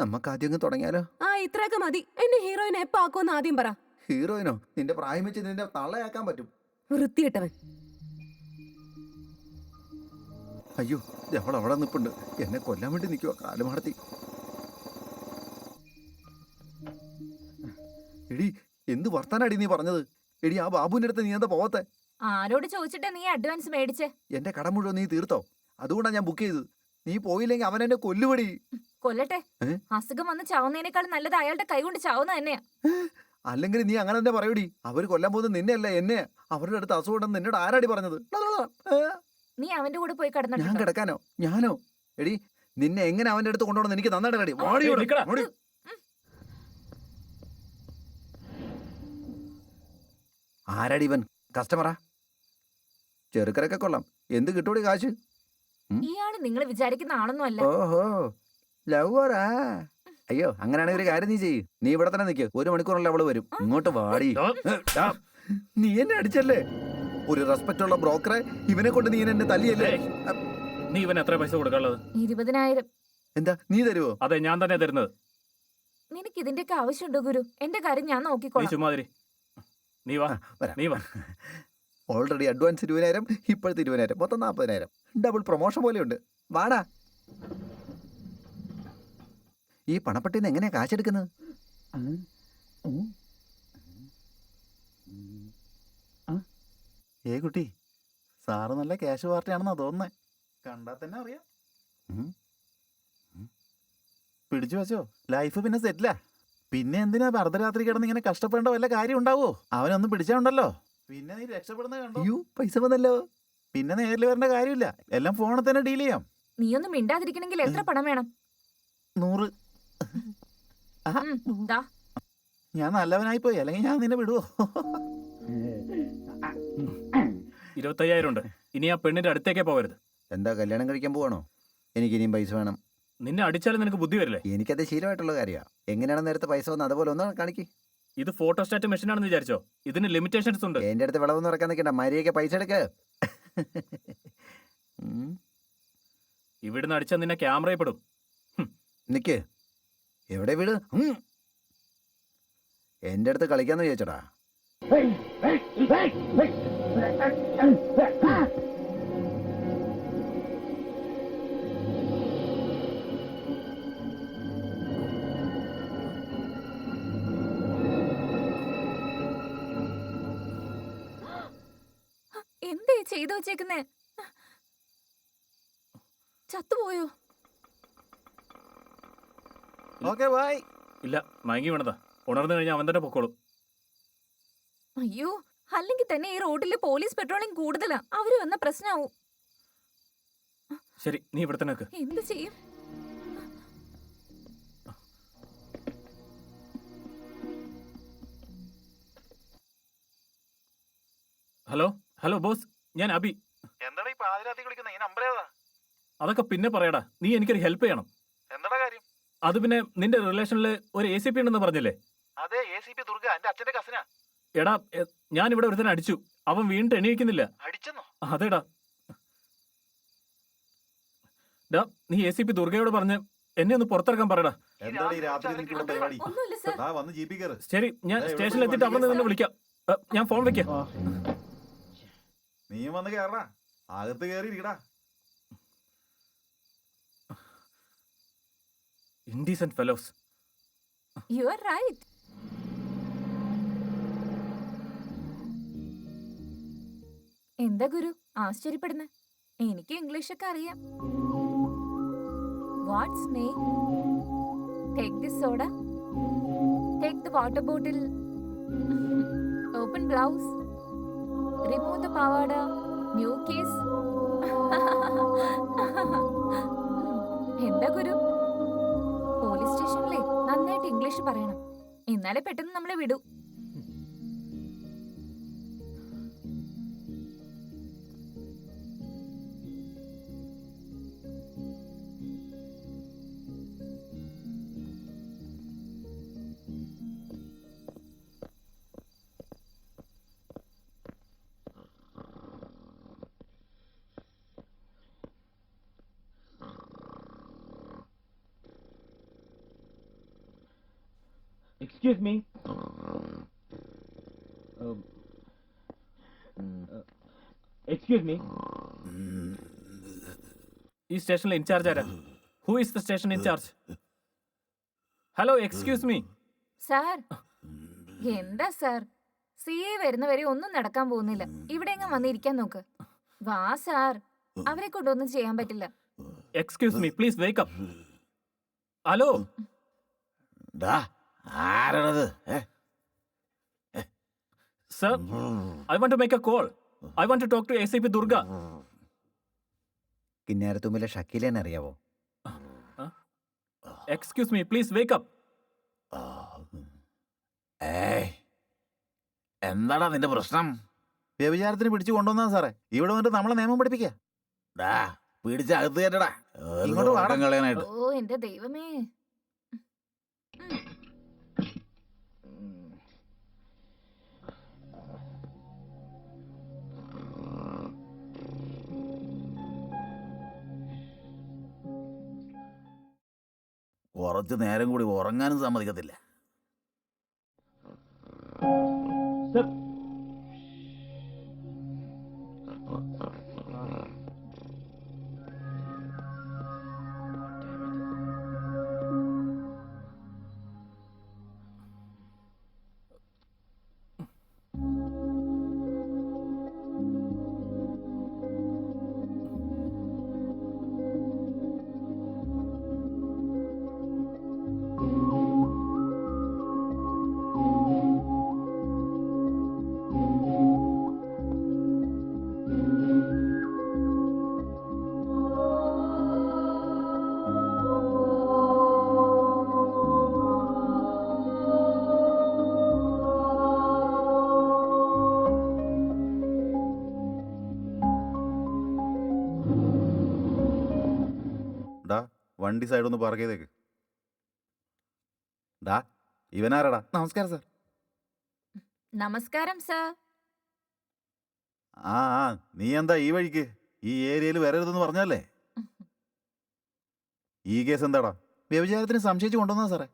നമുക്ക് ആദ്യം അങ്ങ് തുടങ്ങിയാലോ? ആ ഇത്രയൊക്കെ മതി. എന്നെ ഹീറോയിനെ എപ്പോ ആക്കുമെന്ന് ആദ്യം പറ. ഹീറോയിനോ? നിന്റെ പ്രായം വെച്ച് നിന്റെ തള്ളയാക്കാൻ പറ്റും. വൃത്തിയിട്ടവൻ. അയ്യോ അവൾ അവിടെ നിൽപ്പുണ്ട്. എന്നെ കൊല്ലാൻ വേണ്ടി നിൽക്കുക. കാലുമാടത്തി. എടി എന്ത് വർത്താനാടി നീ പറഞ്ഞത്? എടി ആ ബാബുവിന്റെ അടുത്ത് നീ എന്താ പോവത്തെ? ആരോട് ചോദിച്ചിട്ടാ നീ അഡ്വാൻസ് മേടിച്ചേ? എന്റെ കടം മുഴുവൻ നീ തീർത്തോ? അതുകൊണ്ടാണ് ഞാൻ ബുക്ക് ചെയ്തത്. നീ പോയില്ലെങ്കിൽ അവൻ എന്നെ കൊല്ലുപടി. കൊല്ലട്ടെ. ഏ? അസുഖം വന്ന് ചാവുന്നതിനേക്കാൾ നല്ലത് അയാളുടെ കൈ കൊണ്ട് ചാവുന്ന തന്നെയാ. അല്ലെങ്കിൽ നീ അങ്ങനെ തന്നെ പറയൂടി. അവര് കൊല്ലാൻ പോകുന്നത് നിന്നെയല്ല എന്നെ. അവരുടെ അടുത്ത് അസുഖം ഉണ്ടെന്ന് നിന്നോട് ആരാടി പറഞ്ഞത്? നീ അവന്റെ കൂടെ പോയി ഞാൻ കിടന്നിട്ടുണ്ടോ? കിടക്കാനോ? ഞാനോ? എടി നിന്നെ എങ്ങനെ അവന്റെ അടുത്ത് കൊണ്ടുപോകണം എനിക്ക് നന്നായിട്ട് റെഡി. നിക്കടാ. ആരാടി ഇവൻ? കസ്റ്റമറാ? ചെറുക്കരൊക്കെ കൊള്ളാം. എന്ത് കിട്ടൂടി കാശ്? ഇയാള് നിങ്ങൾ വിചാരിക്കുന്ന ആളൊന്നും അല്ല. ഓഹോ ലവറാ. അയ്യോ അങ്ങനെയാണെങ്കിൽ ഒരു കാര്യം നീ ചെയ്യ്. നീ ഇവിടെ തന്നെ നിൽക്ക്. 1 മണിക്കൂറിൽ അവള് വരും. ഇങ്ങോട്ട് വാടി. നീ എന്നെ അടിച്ചല്ലേ? ഒരു റെസ്പെക്ട് ഉള്ള ബ്രോക്കറെ ഇവനെ കൊണ്ട് നീ എന്നെ തല്ലിയല്ലേ? നീ ഇവൻ എത്ര പൈസ കൊടുക്കാനുള്ളത്? 20,000. എന്താ നീ തരുവോ? അതെ, ഞാൻ തന്നെ തരുന്നത്. നിനക്ക് ഇതിന്റെയൊക്കെ ആവശ്യമുണ്ടോ ഗുരു? എന്റെ കാര്യം ഞാൻ നീ നോക്കിക്കോളാം. ചുമ്മാതിരി. നീ വാ, വരാം. നീ വാ. ഓൾറെഡി അഡ്വാൻസ് 20,000, ഇപ്പോഴത്തെ 20,000, മൊത്തം 40,000. ഡബിൾ പ്രൊമോഷൻ പോലെയുണ്ട്. വാടാ. ഈ പണപ്പെട്ടിന്ന് എങ്ങനെയാ കാശെടുക്കുന്നത്? കുട്ടി, സാറ് നല്ല ക്യാഷ് പാർട്ടിയാണെന്നാ തോന്നുന്നേ. കണ്ടാ തന്നെ അറിയാം. പിടിച്ചു വെച്ചോ, ലൈഫ് പിന്നെ സെറ്റിലാ. പിന്നെ എന്തിനാ അർദ്ധരാത്രി കിടന്ന് ഇങ്ങനെ കഷ്ടപ്പെടേണ്ട വല്ല കാര്യം ഉണ്ടാവോ? അവനൊന്നും പിടിച്ചാണ്ടല്ലോ. പിന്നെ നീ രക്ഷപ്പെടുന്നത് കണ്ടോ? അയ്യോ പൈസ വന്നല്ലോ. പിന്നെ നേരിൽ വരേണ്ട കാര്യമില്ല, എല്ലാം ഫോണിൽ തന്നെ ഡീൽ ചെയ്യാം. നീയൊന്നും മിണ്ടാതിരിക്കണമെങ്കിൽ എത്ര പണം വേണം? 100. ദാ. ഞാൻ നല്ലവനായി പോയി, അല്ലെങ്കിൽ ഞാൻ നിന്നെ വിടുവോ? 25,000 ഉണ്ട്. ഇനി ആ പെണ്ണിന്റെ അടുത്തേക്കേ പോകരുത്. എന്താ കല്യാണം കഴിക്കാൻ പോവാണോ? എനിക്ക് ഇനിയും പൈസ വേണം. നിന്നെ അടിച്ചാലും നിനക്ക് ബുദ്ധി വരില്ലേ? എനിക്കത് ശീലമായിട്ടുള്ള കാര്യമാണ്. എങ്ങനെയാണ് നേരത്തെ പൈസ വന്നത് അതുപോലെ ഒന്നാണ് കാണിക്ക്. ഇത് ഫോട്ടോസ്റ്റാറ്റ് മെഷീൻ ആണെന്ന് വിചാരിച്ചോ? ഇതിന് ലിമിറ്റേഷൻസ് ഉണ്ട്. എന്റെ അടുത്ത് വിളവൊന്നും ഇറക്കാൻ നിൽക്കണ്ട. മരിയൊക്കെ പൈസ എടുക്ക്. ഇവിടുന്ന് അടിച്ചാൽ നിന്നെ ക്യാമറയിൽ പെടും. നിക്ക്. എവിടെ വീട്? എന്റെ അടുത്ത് കളിക്കാന്ന് വിചാരിച്ചടാ. എന്തേ ചെയ്തു വെച്ചേക്കുന്നേ? ചത്തുപോയോ? Okay bye. ഇല്ല, മയങ്ങി വേണതാ. ഉണർന്നു കഴിഞ്ഞാൽ അവൻ തന്നെ പൊക്കോളും. അയ്യോ, അല്ലെങ്കിൽ തന്നെ ഈ റോഡില് പോലീസ് പെട്രോളിംഗ് കൂടുതലാ. അവര് വന്ന പ്രശ്നമാവും. ശരി, നീ ഇവിടെ തന്നെ നിൽക്ക്. എന്ത് ചെയ്യും? ഹലോ ഹലോ ബോസ്, ഞാൻ അബി. എന്താടാ ഈ പാതിരാത്രി വിളിക്കുന്ന? ഈ നമ്പർ ഏതാ? അതൊക്കെ പിന്നെ പറയടാ. നീ എനിക്കൊരു ഹെൽപ്പ് ചെയ്യണം. എന്താടാ കാര്യം? അത് പിന്നെ നിന്റെ റിലേഷനിൽ ഒരു ACP ഉണ്ടെന്ന് പറഞ്ഞില്ലേ? അതെ, ACP ദുർഗ, എന്റെ അച്ഛന്റെ കസിനാ. എടാ, ഞാൻ ഇവിടെ ഒരുത്തനെ അടിച്ചു. അവൻ വീണ്ടും എണീക്കുന്നില്ല. അടിച്ചെന്നോ? അതേടാ. ഡാ, നീ ACP ദുർഗയോട് പറഞ്ഞ് എന്നെ ഒന്ന് പുറത്തിറക്കാൻ പറയടാ. എന്താടാ ഈ രാത്രി നിനക്ക് ഇവിടെ പരിപാടി? ഒന്നുമില്ല സർ. ദാ വന്ന് ജീപ്പി കയറ്. ശരി, ഞാൻ സ്റ്റേഷനിൽ എത്തിയിട്ട് അവിടെ നിന്ന് വിളിക്കാം. ഞാൻ ഫോൺ വെക്കാം. നീയും വന്ന് കയറടാ, അകത്ത് കയറി ഇരിക്കടാ. Indecent fellows. You are right. എന്താ ഗുരു ആശ്ചര്യപ്പെടുന്നെ? എനിക്ക് ഇംഗ്ലീഷൊക്കെ അറിയാം. What's name? Take this soda. Take the water bottle. Open blouse. Remove the പാവാട. New case. എന്താ ഗുരു? പോലീസ് സ്റ്റേഷനിലെ നന്നായിട്ട് ഇംഗ്ലീഷ് പറയണം, എന്നാലേ പെട്ടെന്ന് നമ്മളെ വിടൂ. എക്സ്ക്യൂസ് മീ എക്സ്ക്യൂസ് മീ ഈ സ്റ്റേഷനിലെ ഇൻചാർജ് ആരാ? Who is the station incharge? Hello excuse me. Sir എന്താ സാർ, സി ഐ വരുന്നവരെ ഒന്നും നടക്കാൻ പോകുന്നില്ല. ഇവിടെ എങ്ങും വന്നിരിക്കാൻ നോക്ക്. വാ സാർ, അവരെ കൊണ്ടൊന്നും ചെയ്യാൻ പറ്റില്ല. Excuse me please wake up. Hello ആരാണത്? Sir, I want to make a call. I want to talk to ACP Durga. കിന്നാരത്തുമ്പിലെ ഷക്കീലേനെ അറിയാവോ? Excuse me please wake up. എന്താടാ നിന്റെ പ്രശ്നം? വ്യഭിചാരത്തിന് പിടിച്ചു കൊണ്ടുവന്നാ സാറേ. ഇവിടെ വന്നിട്ട് നമ്മളെ നിയമം പഠിപ്പിക്കാ. പിടിച്ച അകത്ത് കേട്ടടാ, ഇങ്ങോട്ട് വാടം കളയാനായിട്ട്. ഓ എന്റെ ദൈവമേ. കുറച്ചു നേരം കൂടി ഉറങ്ങാനും സമ്മതിക്കത്തില്ല. വണ്ടി സൈഡൊന്ന് പാർക്ക് ചെയ്തേക്ക്. ഡാ ഇവനാരാടാ? നമസ്കാരം സാർ. നമസ്കാരം സാർ. ആ നീ എന്താ ഈ വഴിക്ക്? ഈ ഏരിയയിൽ വരരുതെന്ന് പറഞ്ഞല്ലേ? ഈ കേസ് എന്താടാ? വ്യഭിചാരത്തിന് സംശയിച്ചു കൊണ്ടുവന്നാ സാറേ.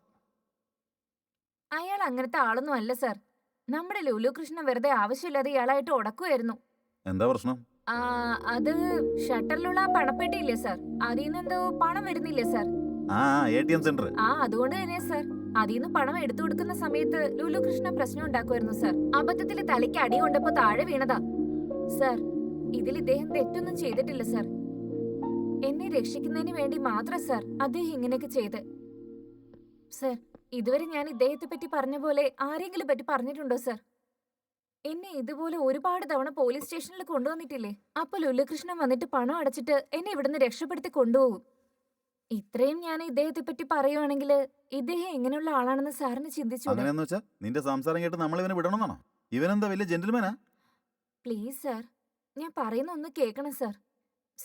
അയാൾ അങ്ങനത്തെ ആളൊന്നും അല്ല സാർ. നമ്മുടെ ലുലു കൃഷ്ണ വെറുതെ ആവശ്യമില്ലാതെ ഇയാളായിട്ട് ഉടക്കുമായിരുന്നു. എന്താ പ്രശ്നം? അത് ഷട്ടറിലുള്ള ആ പണപ്പെട്ടി ഇല്ലേ സാർ, അതിന്ന് എന്തോ പണം വരുന്നില്ലേ സാർ? ATM centre. അതുകൊണ്ട് തന്നെ സാർ, അതിന്ന് പണം എടുത്തു കൊടുക്കുന്ന സമയത്ത് ലുലു കൃഷ്ണ പ്രശ്നം ഉണ്ടാക്കുമായിരുന്നു സാർ. അബദ്ധത്തിൽ തലയ്ക്ക് അടി കൊണ്ടപ്പോ താഴെ വീണതാ സാർ. ഇതിൽ ഇദ്ദേഹം തെറ്റൊന്നും ചെയ്തിട്ടില്ല സാർ. എന്നെ രക്ഷിക്കുന്നതിന് വേണ്ടി മാത്രം സാർ അദ്ദേഹം ഇങ്ങനെയൊക്കെ ചെയ്ത്. സാർ, ഇതുവരെ ഞാൻ ഇദ്ദേഹത്തെ പറ്റി പറഞ്ഞ പോലെ ആരെങ്കിലും പറ്റി പറഞ്ഞിട്ടുണ്ടോ സാർ? എന്നെ ഇതുപോലെ ഒരുപാട് തവണ പോലീസ് സ്റ്റേഷനിൽ കൊണ്ടുവന്നിട്ടില്ലേ? അപ്പൊ ലുലുകൃഷ്ണൻ വന്നിട്ട് പണം അടച്ചിട്ട് എന്നെ ഇവിടുന്ന് രക്ഷപ്പെടുത്തി കൊണ്ടുപോകും. ഇത്രയും ഞാൻ ഇദ്ദേഹത്തെ പറ്റി പറയുവാണെങ്കിൽ ഇദ്ദേഹം എങ്ങനെയുള്ള ആളാണെന്ന് സാറിന് ചിന്തിച്ചു. അങ്ങനെയെന്ന് വെച്ചാ നിന്റെ സംസാരം കേട്ട് നമ്മൾ ഇവനെ വിടണമെന്നാണോ? ഇവനെന്താ വലിയ ജെന്റിൽമാനാ? പ്ലീസ് സാർ, ഞാൻ പറയുന്ന ഒന്ന് കേൾക്കണം സാർ.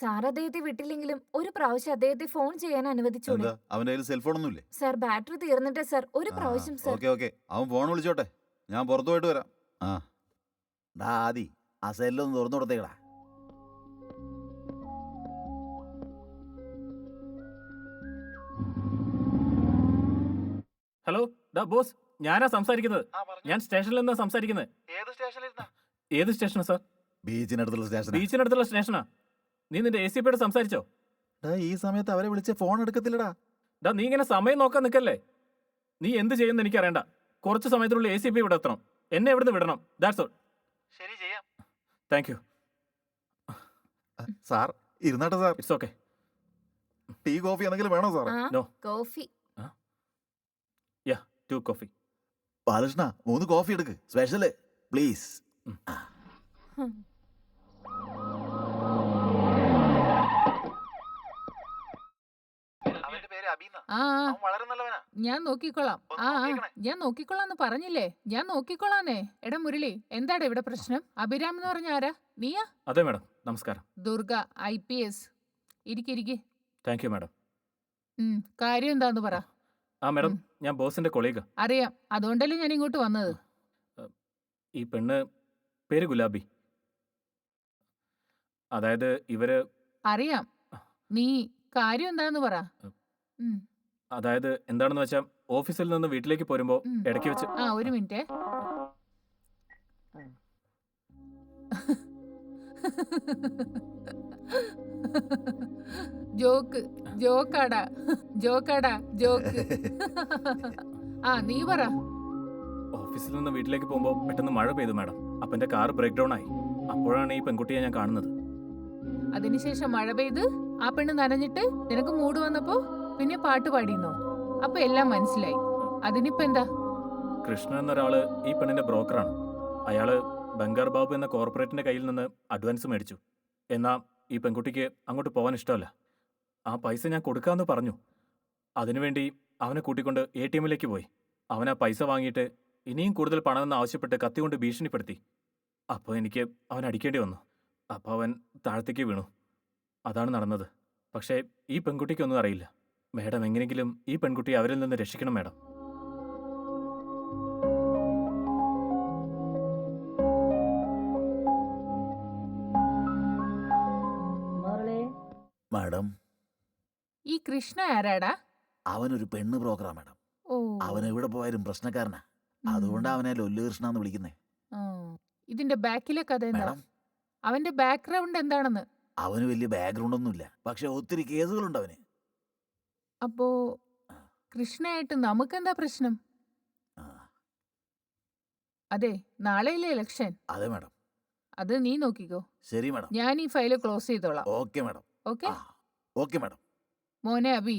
സാർ അദ്ദേഹത്തെ വിട്ടില്ലെങ്കിലും ഒരു പ്രാവശ്യം അദ്ദേഹത്തെ ഫോൺ ചെയ്യാൻ അനുവദിച്ചൂടെ? എന്താ അവന്റെ കയ്യിൽ സെൽഫോൺ ഒന്നുമില്ലേ? സാർ, ബാറ്ററി തീർന്നിട്ട് സാർ, ഒരു പ്രാവശ്യം സാർ. ഓക്കെ അവൻ ഫോൺ വിളിച്ചോട്ടെ, ഞാൻ പുറത്തു പോയിട്ട് വരാം. ആദി ആ സെല്ലൊന്ന് തുറന്നു കൊടുത്തേക്കടാ. ഹലോ ഡാ ബോസ്, ഞാനാ സംസാരിക്കുന്നത്. ഞാൻ സ്റ്റേഷനിൽ നിന്നാ സംസാരിക്കുന്നത്. ഏത് സ്റ്റേഷനാ സാർ? ബീച്ചിനടുത്തുള്ള സ്റ്റേഷൻ. ബീച്ചിനടുത്തുള്ള സ്റ്റേഷനാ. നീ നിന്റെ ACPയോട് സംസാരിച്ചോ? ഈ സമയത്ത് അവരെ വിളിച്ച ഫോൺ എടുക്കത്തില്ലടാ. ഡാ നീ ഇങ്ങനെ സമയം നോക്കാൻ നിൽക്കല്ലേ. നീ എന്ത് ചെയ്യുന്ന എനിക്കറിയണ്ട. കുറച്ച് സമയത്തിനുള്ളിൽ ACP ഇവിടെ എത്തണം. എന്നെ ഇവിടുന്ന് വിടണം. That's all. ശരി, ചെയ്യാം. Thank you sir. ഇരുന്നാട്ടെ sir. It's okay. Tea coffee എന്തെങ്കിലും വേണോ sir? No. Coffee. 2 coffee. Balakrishna 3 coffee എടുക്ക്, സ്പെഷ്യല് പ്ലീസ്. ഞാൻ നോക്കിക്കോളാം. ഞാൻ നോക്കിക്കോളാന്ന് പറഞ്ഞില്ലേ? ഞാൻ നോക്കിക്കോളാന്നേ. എടാ മുരളി, എന്താടാ ഇവിടെ പ്രശ്നം? അഭിരാം എന്ന് പറഞ്ഞ ആരാ? നീയാ? അതെ മാഡം, നമസ്കാരം. ദുർഗ, IPS. ഇരിക്കിരിക്കെ. Thank you madam. കാര്യം എന്താന്ന് പറ. മാഡം, ഞാൻ ബോസിന്റെ കൊളീഗാ. അറിയാം, അതുകൊണ്ടല്ലേ ഞാൻ ഇങ്ങോട്ട് വന്നത്. ഈ പെണ്ണ് പേര് ഗുലാബി. അതായത് ഇവര്. അറിയാം. നീ കാര്യം എന്താന്ന് പറ. അതായത് എന്താണെന്ന് വെച്ചാൽ ഓഫീസിൽ നിന്ന് വീട്ടിലേക്ക് പോരുമ്പോ ഉം. ഇടയ്ക്ക് വെച്ച് ആ ഒരു മിനിറ്റ്. ജോക്ക് ജോക്കാടാ ജോക്കാടാ ജോക്ക്. ആ നീ പറ. ഓഫീസിൽ നിന്ന് വീട്ടിലേക്ക് പോകുമ്പോൾ പെട്ടെന്ന് മഴ പെയ്തു മാഡം. അപ്പൊ എന്റെ കാർ ബ്രേക്ക് ഡൗൺ ആയി. അപ്പോഴാണ് ഈ പെൺകുട്ടിയെ ഞാൻ കാണുന്നത്. അതിനുശേഷം മഴ പെയ്ത് ആ പെണ്ണ് നനഞ്ഞിട്ട് നിനക്ക് മൂഡ് വന്നപ്പോ പിന്നെ പാട്ട് പാടിയെന്നോ? അപ്പൊ എല്ലാം മനസ്സിലായി. അതിനിപ്പോ എന്താ? കൃഷ്ണൻ എന്നൊരാള് ഈ പെണ്ണിന്റെ ബ്രോക്കറാണ്. അയാള് ബംഗാർ ബാബു എന്ന കോർപ്പറേറ്റിന്റെ കയ്യിൽ നിന്ന് അഡ്വാൻസ് മേടിച്ചു. എന്നാ ഈ പെൺകുട്ടിക്ക് അങ്ങോട്ട് പോകാൻ ഇഷ്ടമല്ല. ആ പൈസ ഞാൻ കൊടുക്കാമെന്ന് പറഞ്ഞു. അതിനുവേണ്ടി അവനെ കൂട്ടിക്കൊണ്ട് ATM-ലേക്ക് പോയി. അവൻ ആ പൈസ വാങ്ങിയിട്ട് ഇനിയും കൂടുതൽ പണമെന്ന് ആവശ്യപ്പെട്ട് കത്തികൊണ്ട് ഭീഷണിപ്പെടുത്തി. അപ്പോൾ എനിക്ക് അവൻ അടിക്കേണ്ടി വന്നു. അപ്പോൾ അവൻ താഴത്തേക്ക് വീണു. അതാണ് നടന്നത്. പക്ഷേ ഈ പെൺകുട്ടിക്കൊന്നും അറിയില്ല. മേഡം എങ്ങനെയെങ്കിലും ഈ പെൺകുട്ടിയെ അവരിൽ നിന്ന് രക്ഷിക്കണം മേഡം. മാഡം, ഈ കൃഷ്ണ ആരാടാ? അവനൊരു പെണ്ണ് ബ്രോക്കറാ മാഡം. ഓ. അവൻ എവിടെ പോയാലും പ്രശ്നക്കാരനാ. ഉം. അതുകൊണ്ട് അവനെ ലൊല്ലു കൃഷ്ണ എന്ന് വിളിക്കുന്നേ. ആ. ഇതിന്റെ ബാക്കിലെ കഥ എന്താ? മാഡം, അവന്റെ ബാക്ക്ഗ്രൗണ്ട് എന്താണെന്ന്? അവന് വലിയ ബാക്ക്ഗ്രൗണ്ട് ഒന്നുമില്ല. പക്ഷെ ഒത്തിരി കേസുകളുണ്ട് അവന്. അപ്പോ കൃഷ്ണയായിട്ട് നമുക്കെന്താ പ്രശ്നം? ആ, അതെ, നാളെയല്ലേ ഇലക്ഷൻ. അതെ മാഡം. അത് നീ നോക്കിക്കോ. ശരി മാഡം. ഞാൻ ഈ ഫയല് ക്ലോസ് ചെയ്തോളാം. Okay madam. ഓക്കെ? ആ, ഓക്കെ മാഡം. മോനെ അബി,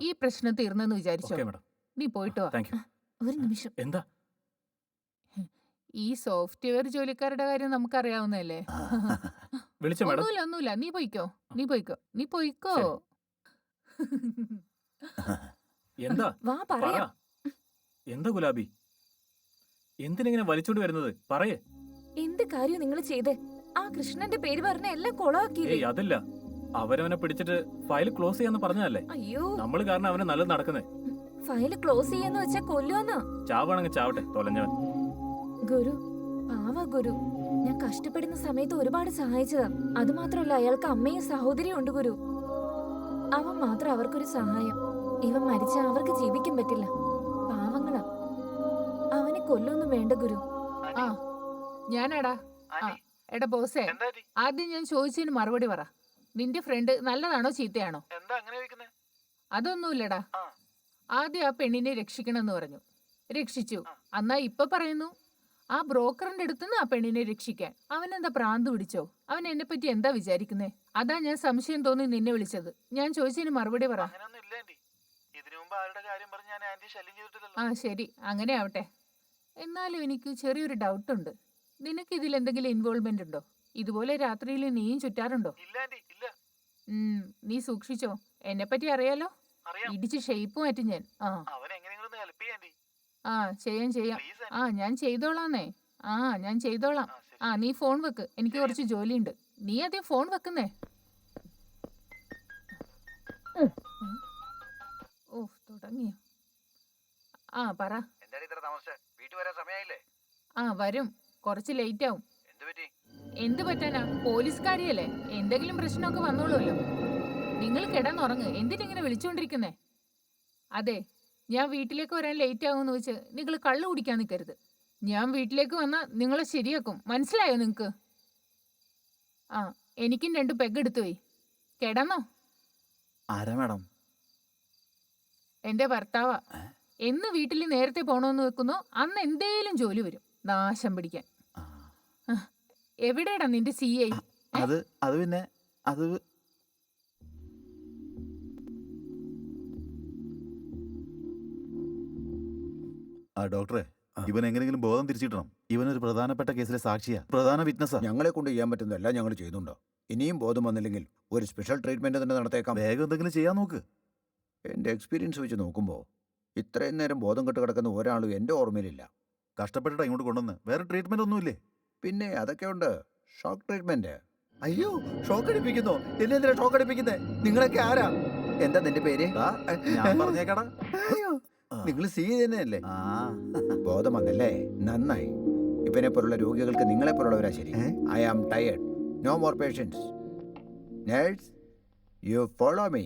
ഈ പ്രശ്നം തീർന്നെന്ന് വിചാരിച്ചോ? Okay madam. നീ പോയിട്ട് വാ. Thank you. ഒരു നിമിഷം. എന്താ? ഈ സോഫ്റ്റ്വെയർ ജോലിക്കാരുടെ കാര്യം നമുക്കറിയാവുന്നതല്ലേ. വിളിച്ചോ മേഡം? ഒന്നുമില്ല. നീ പോയിക്കോ. നീ പോയിക്കോ. ശരി. എന്താ? വാ പറ. പറയാം. എന്താ ഗുലാബി? എന്തിനിങ്ങനെ വലിച്ചോണ്ട് വരുന്നത്? പറയേ. എന്ത് കാര്യം നിങ്ങൾ ചെയ്തേ? ആ കൃഷ്ണന്റെ പേര് പറഞ്ഞ എല്ലാം കൊളാക്കിയില്ലേ? ഏയ് അതല്ല. അവരവനെ പിടിച്ചിട്ട് ഫയൽ ക്ലോസ് ചെയ്യാന്ന് പറഞ്ഞതല്ലേ. അയ്യോ, നമ്മൾ കാരണം അവന് നല്ലത് നടക്കുന്നേ. ഫയല് ക്ലോസ് ചെയ്യാന്ന് വെച്ചാ കൊല്ലുവെന്നാ. ചാവാണെങ്കിൽ ചാവട്ടെ, തൊലഞ്ഞവൻ. ഗുരു, പാവ ഗുരു. ഞാൻ കഷ്ടപ്പെടുന്ന സമയത്ത് ഒരുപാട് സഹായിച്ചതാ. അത് മാത്രമല്ല, അയാൾക്ക് അമ്മയും സഹോദരിയും ഉണ്ട് ഗുരു. അവൻ മാത്രം അവർക്കൊരു സഹായം. ഇവൻ മരിച്ചാൽ അവർക്ക് ജീവിക്കാൻ പറ്റില്ല. പാവങ്ങളാ. അവനെ കൊല്ലൊന്നും വേണ്ട ഗുരു. ആ ഞാനാടാ. ആ എടാ ബോസേ, ആദ്യം ഞാൻ ചോദിച്ചതിന് മറുപടി പറ. നിന്റെ ഫ്രണ്ട് നല്ലതാണോ ചീത്തയാണോ? അതൊന്നുമില്ലടാ. ആദ്യം ആ പെണ്ണിനെ രക്ഷിക്കണമെന്ന് പറഞ്ഞു. രക്ഷിച്ചു. എന്നാ ഇപ്പൊ പറയുന്നു ആ ബ്രോക്കറിന്റെ അടുത്തുനിന്ന് ആ പെണ്ണിനെ രക്ഷിക്കാൻ. അവനെന്താ പ്രാന്ത് പിടിച്ചോ? അവൻ എന്നെ പറ്റി എന്താ വിചാരിക്കുന്നേ? അതാ ഞാൻ സംശയം തോന്നി നിന്നെ വിളിച്ചത്. ഞാൻ ചോദിച്ചതിന് മറുപടി പറ. ആ ശരി, അങ്ങനെ ആവട്ടെ. എന്നാലും എനിക്ക് ചെറിയൊരു ഡൗട്ടുണ്ട്. നിനക്ക് ഇതിൽ എന്തെങ്കിലും ഇൻവോൾവ്മെന്റ് ഉണ്ടോ? ഇതുപോലെ രാത്രിയിൽ നീയും ചുറ്റാറുണ്ടോ? നീ സൂക്ഷിച്ചോ. എന്നെ പറ്റി അറിയാലോ. ഇടിച്ച് ഷേപ്പ് മാറ്റി ഞാൻ. ആ ചെയ്യാം. ആ ഞാൻ ചെയ്തോളാന്നേ. ഞാൻ ചെയ്തോളാം. നീ ഫോൺ വെക്ക്, എനിക്ക് കുറച്ച് ജോലിയുണ്ട്. നീ ആദ്യം ഫോൺ വെക്കുന്നേ. ഓ തുടങ്ങിയോ? പറ. വരും. കുറച്ച് ലേറ്റ് ആവും. എന്ത് പറ്റാനാ? പോലീസ് കാര്യല്ലേ, എന്തെങ്കിലും പ്രശ്നമൊക്കെ വന്നോളൂല്ലോ. നിങ്ങൾ കിടന്നുറങ്ങ്. എന്തിനിങ്ങനെ വിളിച്ചുകൊണ്ടിരിക്കുന്നേ? അതെ, ഞാൻ വീട്ടിലേക്ക് വരാൻ ലേറ്റ് ആവുമെന്ന് വെച്ച് നിങ്ങൾ കള്ളു കുടിക്കാൻ നിൽക്കരുത്. ഞാൻ വീട്ടിലേക്ക് വന്നാൽ നിങ്ങളെ ശരിയാക്കും. മനസ്സിലായോ നിങ്ങക്ക്? എനിക്കും 2 പെഗ് എടുത്തു പോയി. കിടന്നോ? ആരാ മാഡം? എന്റെ ഭർത്താവാ. എന്ന് വീട്ടിൽ നേരത്തെ പോണോന്ന് വെക്കുന്നോ അന്ന് എന്തേലും ജോലി വരും. നാശം പിടിക്കാൻ. എവിടെയാടാ നിന്റെ CI? അത് പിന്നെ അത് ഡോക്ടറെ, ഇവൻ എങ്ങനെയെങ്കിലും ബോധം തിരിച്ചിട്ടണം. ഇവനൊരു പ്രധാനപ്പെട്ട കേസിലെ സാക്ഷിയാ, പ്രധാന വിറ്റ്നസ്സാ. ഞങ്ങളെ കൊണ്ട് ചെയ്യാൻ പറ്റുന്നതെല്ലാം ഞങ്ങൾ ചെയ്യുന്നുണ്ടോ? ഇനിയും ബോധം വന്നില്ലെങ്കിൽ ഒരു സ്പെഷ്യൽ ട്രീറ്റ്മെന്റ് തന്നെ നടത്തേക്കാം. വേഗം എന്തെങ്കിലും ചെയ്യാൻ നോക്ക്. എൻ്റെ എക്സ്പീരിയൻസ് വെച്ച് നോക്കുമ്പോൾ ഇത്രയും നേരം ബോധം കെട്ട് കിടക്കുന്ന ഒരാളും എൻ്റെ ഓർമ്മയിലില്ല. കഷ്ടപ്പെട്ടിട്ടാ ഇങ്ങോട്ട് കൊണ്ടുവന്ന്. വേറെ ട്രീറ്റ്മെന്റ് ഒന്നുമില്ലേ? പിന്നെ അതൊക്കെ ഉണ്ട്. Shock treatment. അയ്യോ, ഷോക്ക് അടിപ്പിക്കുന്നോ? എന്നെ എന്തിനാ ഷോക്ക് അടിപ്പിക്കുന്നേ? നിങ്ങളൊക്കെ ആരാ? എന്താ നിന്റെ പേര്? ഞാൻ പറഞ്ഞേക്കടാ. അയ്യോ, നിങ്ങൾ തന്നെയല്ലേ? ബോധം വന്നല്ലേ? നന്നായി. ഇവനെ പോലുള്ള രോഗികൾക്ക് നിങ്ങളെ പോലുള്ളവരാ ശരി. I am tired. No more patients. Nurse, you follow me.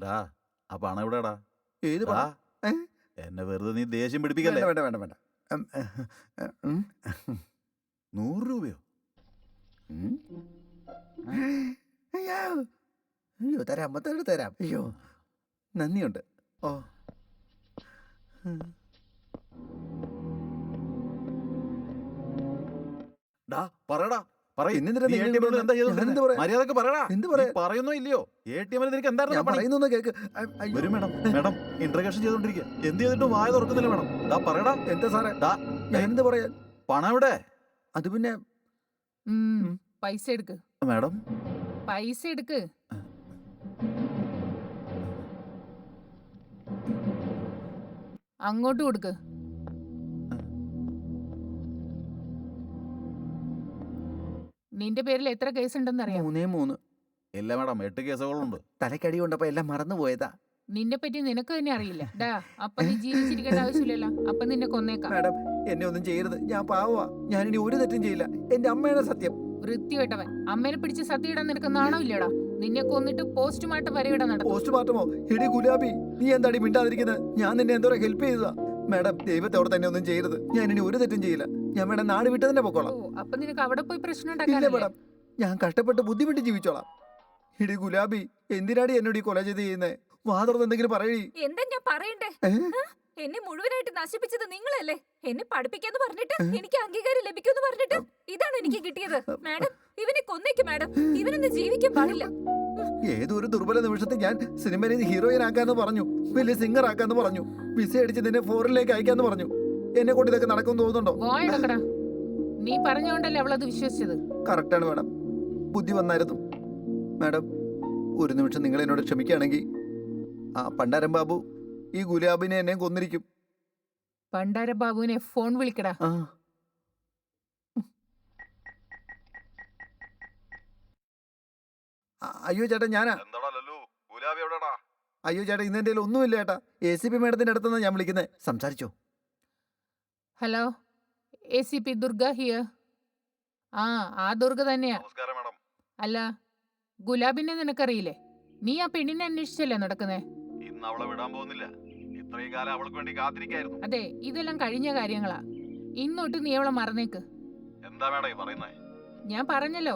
ഡാ ആ പണം എവിടെടാ? ഏത് ഡാ, പണം? ഏ? എന്നെ വെറുതെ നീ ദേഷ്യം വേണ്ട പിടിപ്പിക്കല്ലേ. വേണ്ട വേണ്ട വേണ്ട. 100 രൂപയോ? ഉം. അയ്യോ അയ്യോ, തരാം മൊത്തം തരാം. അയ്യോ നന്ദിയുണ്ട്. ഓ ഡാ പറയടാ. പറയ്. പിന്നെന്തിനാ നീ നിങ്ങൾ ATM ൽ എന്താ ചെയ്തത്? ഞാനെന്ത് പറയാ? മര്യാദക്ക് പറയടാ. എന്ത് നീ പറയാ? പറയുന്നോ ഇല്ലയോ? ATM ൽ നിനക്ക് എന്തായിരുന്നു ഞാൻ പണി? പറയുന്നൊന്ന് കേക്ക്. അയ്യോ. വരും മേഡം. മേഡം ഇന്റർഗേഷൻ ചെയ്തോണ്ടിരിക്കുക. എന്ത് ചെയ്തിട്ടും വായ തുറക്കുന്നില്ല മേഡം. ഡാ പറയടാ. എന്താ സാറേ ഡാ ഞാൻ എന്ത് പറയാൻ? പണം എവിടെ? അത് പിന്നെ പൈസ എടുക്ക്, മേഡം പൈസ എടുക്ക്. അങ്ങോട്ട് കൊടുക്ക്. നിന്റെ പേരിൽ എത്ര കേസ് ഉണ്ടെന്ന് അറിയാം? 3 ഇല്ല മേഡം 8 കേസുകളുണ്ട്. തലക്കടി കൊണ്ടപ്പോ എല്ലാം മറന്നു പോയതാ. നിന്നെ പറ്റി നിനക്ക് തന്നെ അറിയില്ല. ഡാ അപ്പൊ നീ ജീവിച്ചിരിക്കേണ്ട ആവശ്യമില്ലല്ലോ. അപ്പൊ നിന്നെ കൊന്നേക്കാം. മാഡം എന്നെ ഒന്നും ചെയ്യരുത്. ഞാൻ പാവമാ. ഞാനിനി ഒരു തെറ്റും ചെയ്യില്ല. എന്റെ അമ്മയാണ് സത്യം. വൃത്തികെട്ടവൻ. അമ്മേനെ പിടിച്ച് സത്യയിടാൻ നിനക്ക് നാണോ ഇല്ലടാ? നിന്നെ കൊന്നിട്ട് പോസ്റ്റ്മോർട്ടം വരെ ഇടാൻ നടത്തും. പോസ്റ്റ്മോർട്ടമോ? എടി ഗുലാബി, നീ എന്താടി മിണ്ടാതിരിക്കുന്നത്? ഞാൻ നിന്നെ എന്തോരം ഹെൽപ്പ് ചെയ്തതാ. മാഡം ദൈവത്തോടെ തന്നെ ഒന്നും ചെയ്യരുത്. ഞാൻ ഇനി ഒരു തെറ്റും ചെയ്യില്ല. ഞാൻ മാഡം നാട് വിട്ട് തന്നെ പൊക്കോളാം. ഓ അപ്പൊ നിനക്ക് അവിടെ പോയി പ്രശ്നം ഇല്ല ഉണ്ടാക്കാനല്ലേ? മാഡം, ഞാൻ കഷ്ടപ്പെട്ട് ബുദ്ധിമുട്ടി ജീവിച്ചോളാം. എടി ഗുലാബി, എന്തിനാടി എന്നോട് ഈ കൊല ചെയ്ത് ചെയ്യുന്നേ? വാതുറന്ന് എന്തെങ്കിലും പറയടി. എന്താ ഞാൻ പറയണ്ടേ? ഏ? എന്നെ മുഴുവനായിട്ട് നശിപ്പിച്ചത് നിങ്ങളല്ലേ? എന്നെ പഠിപ്പിക്കാന്ന് പറഞ്ഞിട്ട് എനിക്ക് അംഗീകാരം ലഭിക്കുമെന്ന് പറഞ്ഞിട്ട് ഇതാണ് എനിക്ക് കിട്ടിയത്. മാഡം ഇവനെ കൊന്നേക്ക് മാഡം. ഇവനൊന്നും ജീവിക്കാൻ പാടില്ല. ഏതൊരു ദുർബല നിമിഷത്തിൽ ഞാൻ സിനിമയിൽ നിന്ന് ഹീറോയിൻ ആക്കാന്ന് പറഞ്ഞു, വലിയ സിംഗർ ആക്കാന്ന് പറഞ്ഞു, വിസ അടിച്ച് നിന്നെ ഫോറിനിലേക്ക് അയക്കാന്ന് പറഞ്ഞു. എന്നെ കൊണ്ട് ഇതൊക്കെ നടക്കുമെന്ന് തോന്നുന്നുണ്ടോ? വായടക്കടാ. നീ പറഞ്ഞോണ്ടല്ലേ അവളത് വിശ്വസിച്ചത്. കറക്റ്റാണ് മാഡം, ബുദ്ധി വന്നായിരുന്നു. മാഡം ഒരു നിമിഷം നിങ്ങൾ എന്നോട് ക്ഷമിക്കുകയാണെങ്കിൽ ആ പണ്ടാരം ബാബു ഈ ഗുലാബിനെ എന്നെ കൊന്നിരിക്കും. പണ്ടാര ബാബുവിനെ ഫോൺ വിളിക്കടാ. ആ അയ്യോ ചേട്ടാ ഞാനാ. അയ്യോ ചേട്ടാ ഇന്ന് എൻ്റെ ഒന്നുമില്ല ചേട്ടാ. ACP മേഡത്തിന്റെ അടുത്തുനിന്ന് ഞാൻ വിളിക്കുന്നത്. സംസാരിച്ചോ? Hello, ACP Durga here. ആ ദുർഗ തന്നെയാ. അല്ല, ഗുലാബിനെ നിനക്കറിയില്ലേ? നീ ആ പെണ്ണിനെ അന്വേഷിച്ചല്ലേ നടക്കുന്നേ? ഇന്ന് അവളെ വിടാൻ പോകുന്നില്ല. ഇത്രയും കാലം അവൾക്ക് വേണ്ടി കാത്തിരിക്കായിരുന്നു. അതെ, ഇതെല്ലാം കഴിഞ്ഞ കാര്യങ്ങളാ. ഇന്നൊട്ട് നീ അവളെ മറന്നേക്ക്. എന്താ മേഡം ഈ പറയുന്നേ? ഞാൻ പറഞ്ഞല്ലോ,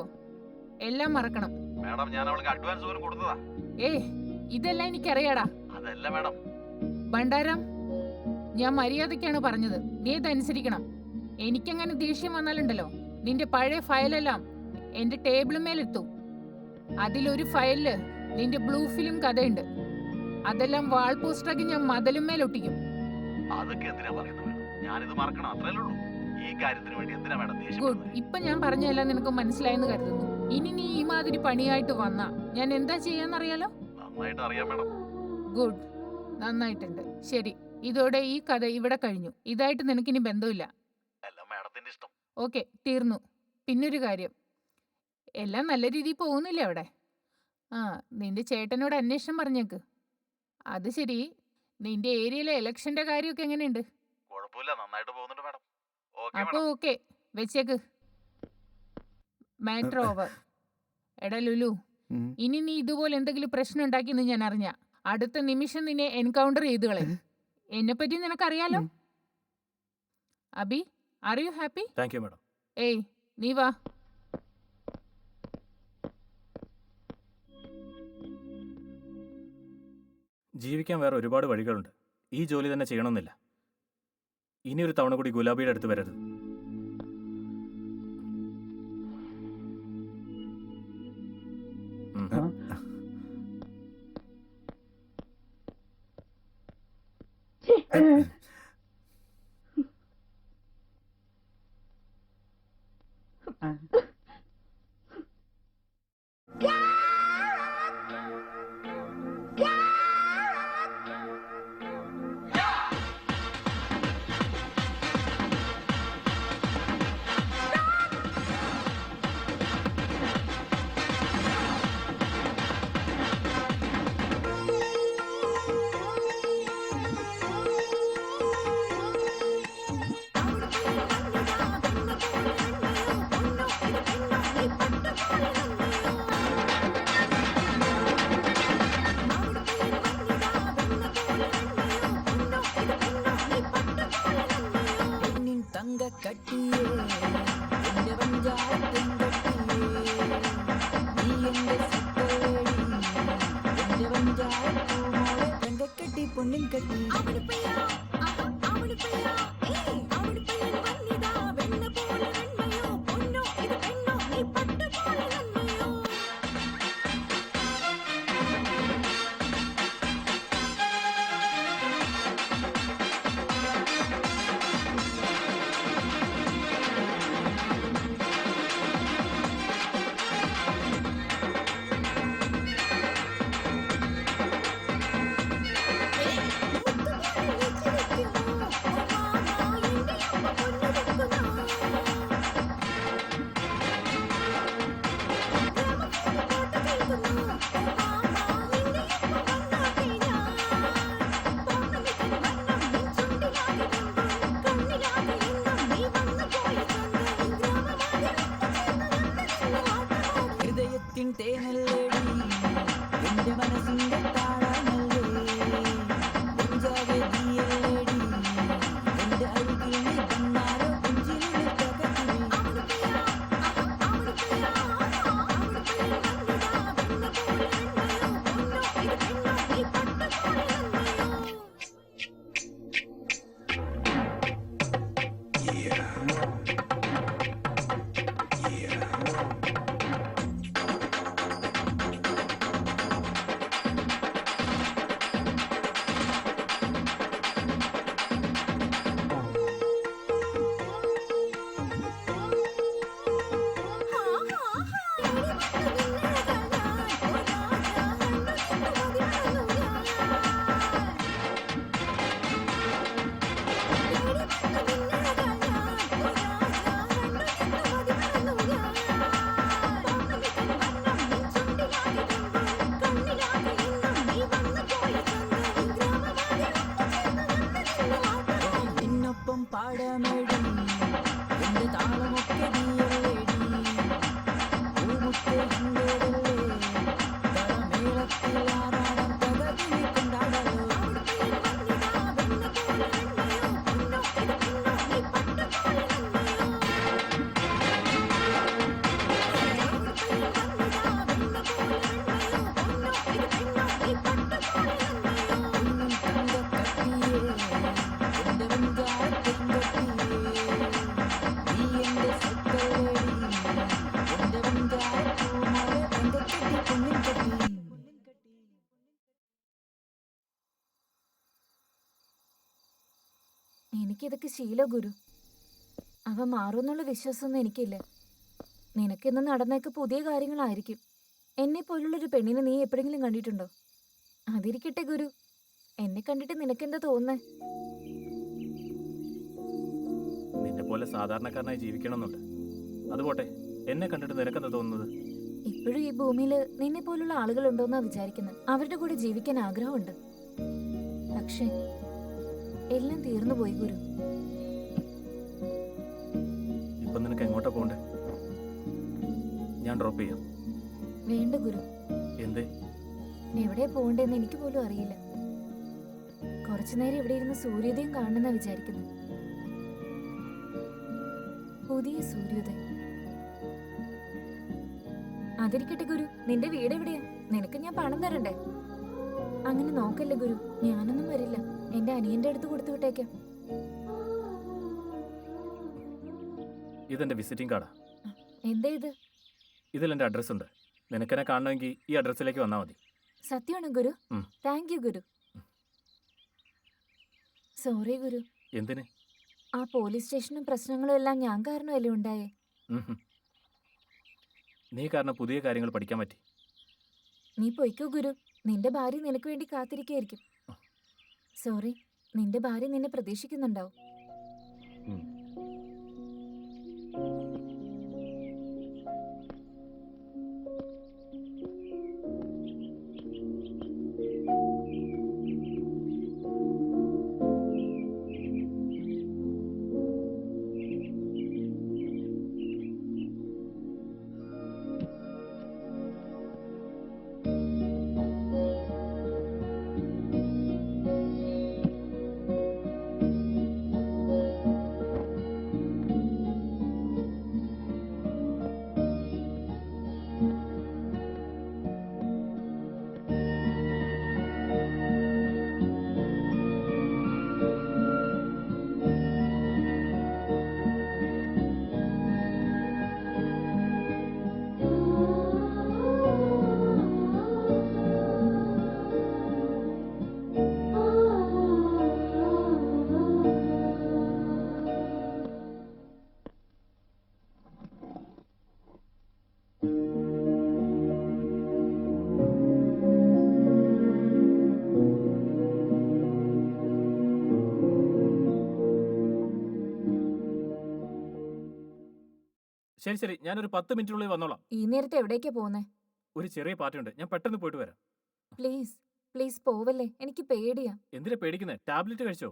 എല്ലാം മറക്കണം. മേഡം ഞാൻ അവൾക്ക് അഡ്വാൻസ് പോലും കൊടുത്തതാ. ഇതെല്ലാം എനിക്കറിയാടാ. അതല്ല മേഡം. ഭണ്ഡാരം, ഞാൻ മര്യാദയ്ക്കാണ് പറഞ്ഞത്. നീ ഇതനുസരിക്കണം. എനിക്കങ്ങനെ ദേഷ്യം വന്നാലുണ്ടല്ലോ, നിന്റെ പഴയ ഫയലെല്ലാം എന്റെ ടേബിളുമേലെത്തും. അതിലൊരു ഫയലില് നിന്റെ ബ്ലൂ ഫിലിം കഥയുണ്ട്. അതെല്ലാം വാൾ പോസ്റ്ററാക്കി ഞാൻ മതിലുമേലൊട്ടിക്കും. അതൊക്കെ എന്തിനാ പറയുന്നത് മേഡം? ഞാനിത് മറക്കണം, അത്രയല്ലേ ഉള്ളൂ. ഈ കാര്യത്തിന് വേണ്ടി എന്തിനാ മേഡം ഗുഡ്. ദേഷ്യപ്പെടുന്നത്? ഇപ്പൊ ഞാൻ പറഞ്ഞതെല്ലാം നിനക്ക് മനസ്സിലായെന്ന് കരുതുന്നു. ഇനി നീ ഈ മാതിരി പണിയായിട്ട് വന്നാ ഞാൻ എന്താ ചെയ്യാന്നറിയാലോ? നന്നായിട്ട് അറിയാം മേഡം. ഗുഡ്, നന്നായിട്ടുണ്ട്. ശരി, ഇതോടെ ഈ കഥ ഇവിടെ കഴിഞ്ഞു. ഇതായിട്ട് നിനക്കിനി ബന്ധമില്ല. എല്ലാം മേഡത്തിന്റെ ഇഷ്ടം. ഓക്കെ, തീർന്നു. പിന്നൊരു കാര്യം, എല്ലാം നല്ല രീതിയിൽ പോകുന്നില്ലേ അവിടെ? നിന്റെ ചേട്ടനോട് അന്വേഷണം പറഞ്ഞേക്ക്. അത് ശരി, നിന്റെ ഏരിയയിലെ ഇലക്ഷന്റെ കാര്യമൊക്കെ എങ്ങനെയുണ്ട്? കുഴപ്പമില്ല, നന്നായിട്ട് പോകുന്നുണ്ട് മേഡം. ഓക്കെ അപ്പൊ മേഡം. ഓക്കെ, വെച്ചേക്ക്. Matter over. എടാ ലുലു, ഉം. ഇനി നീ ഇതുപോലെ എന്തെങ്കിലും പ്രശ്നം ഉണ്ടാക്കിയെന്ന് ഞാൻ അറിഞ്ഞ അടുത്ത നിമിഷം നിന്നെ എൻകൗണ്ടർ ചെയ്തു കളയും. എന്നെ പറ്റി നിനക്കറിയാലോ. Abhi, are you happy? Thank you madam. ഏയ്, നീ വാ. ജീവിക്കാൻ വേറെ ഒരുപാട് വഴികളുണ്ട്. ഈ ജോലി തന്നെ ചെയ്യണമെന്നില്ല. ഇനി ഒരു തവണ കൂടി ഗുലാബിയുടെ അടുത്ത് വരരുത്. പൊന്നിൻ കെട്ടി ഹൃദയത്തിൻ തേനല്ലേടി എന്റെ മനസ്സിന്റെ താളമല്ലേ നെഞ്ചാകെ നീയല്ലേടി എന്റെ അരികിൽ നീ വന്നാലോ നെഞ്ചിനുള്ളിൽ തകർത്തിനി നിന്നൊപ്പം പാടമേടി എന്റെ താളമൊക്കെ നീയല്ലേടി പൂമുത്തെ എന്തേതല്ലേ തളമേളത്തിൽ ആറാടം തകതിനി കൊണ്ടാടലോ എനിക്കിതൊക്കെ ശീലോ ഗുരു. അവ മാറുമെന്നുള്ള വിശ്വാസമൊന്നും എനിക്കില്ല. നിനക്കിന്ന് നടന്നേക്ക് പുതിയ കാര്യങ്ങളായിരിക്കും. എന്നെ പോലുള്ളൊരു പെണ്ണിനെ നീ എപ്പോഴെങ്കിലും കണ്ടിട്ടുണ്ടോ? അതിരിക്കട്ടെ ഗുരു, എന്നെ കണ്ടിട്ട് നിനക്കെന്താ തോന്നുന്നേ? നിന്നെ പോലെ സാധാരണക്കാരനായി ജീവിക്കണമെന്നുണ്ട്. അതുപോട്ടെ, എന്നെ കണ്ടിട്ട് നിനക്കെന്താ തോന്നുന്നത്? ഇപ്പോഴും ഈ ഭൂമിയിൽ നിന്നെ പോലുള്ള ആളുകളുണ്ടോന്നാ വിചാരിക്കുന്നത്. അവരുടെ കൂടെ ജീവിക്കാൻ ആഗ്രഹമുണ്ട്. പക്ഷേ എല്ലാം തീർന്നു പോയി ഗുരു. ഇപ്പൊ നിനക്ക് എങ്ങോട്ടാ പോണ്ടേ? ഞാൻ ഡ്രോപ്പ് ചെയ്യാം. വേണ്ട ഗുരു. എന്തേ? എവിടെ പോകണ്ടെന്ന് എനിക്ക് പോലും അറിയില്ല. കുറച്ചു നേരം ഇവിടെ ഇരുന്ന് സൂര്യോദയം കാണുന്ന വിചാരിക്കുന്നു. പുതിയ സൂര്യോദയം. അതിരിക്കട്ടെ ഗുരു, നിന്റെ വീട് എവിടെയാ? നിനക്ക് ഞാൻ പണം തരണ്ടേ? അങ്ങനെ നോക്കല്ലേ ഗുരു, ഞാനൊന്നും വരില്ല. എന്റെ അനിയന്റെ അടുത്ത് കൊടുത്തു വിട്ടേക്കാം. ഇതെന്റെ വിസിറ്റിംഗ് കാർഡാ. എന്താ ഇത്? ഇതിൽ എന്റെ അഡ്രസ് ഉണ്ട്. നിനക്കെന്നെ കാണണമെങ്കിൽ ഈ അഡ്രസ്സിലേക്ക് വന്നാൽ മതി. സത്യമാണോ ഗുരു? താങ്ക് യു ഗുരു. സോറി ഗുരു. എന്തിന്? ആ പോലീസ് സ്റ്റേഷനും പ്രശ്നങ്ങളും എല്ലാം ഞാൻ കാരണമല്ലേ ഉണ്ടായേ. നീ കാരണം പുതിയ കാര്യങ്ങൾ പഠിക്കാൻ പറ്റി. നീ പൊയ്ക്കോ ഗുരു. നിന്റെ ഭാര്യ നിനക്ക് വേണ്ടി കാത്തിരിക്കായിരിക്കും. സോറി, നിന്റെ ഭാര്യ നിന്നെ പ്രതീക്ഷിക്കുന്നുണ്ടാവും. ശരി ശരി, ഞാനൊരു 10 മിനിറ്റിനുള്ളിൽ വന്നോളാം. ഈ നേരത്തെ എവിടേക്കാ പോകുന്നേ? ഒരു ചെറിയ പാർട്ടി ഉണ്ട്, ഞാൻ പെട്ടെന്ന് പോയിട്ട് വരാം. പ്ലീസ് പ്ലീസ് പോവല്ലേ, എനിക്ക് പേടിയാ. എന്തിനാ പേടിക്കുന്നത്? ടാബ്ലറ്റ് കഴിച്ചോ?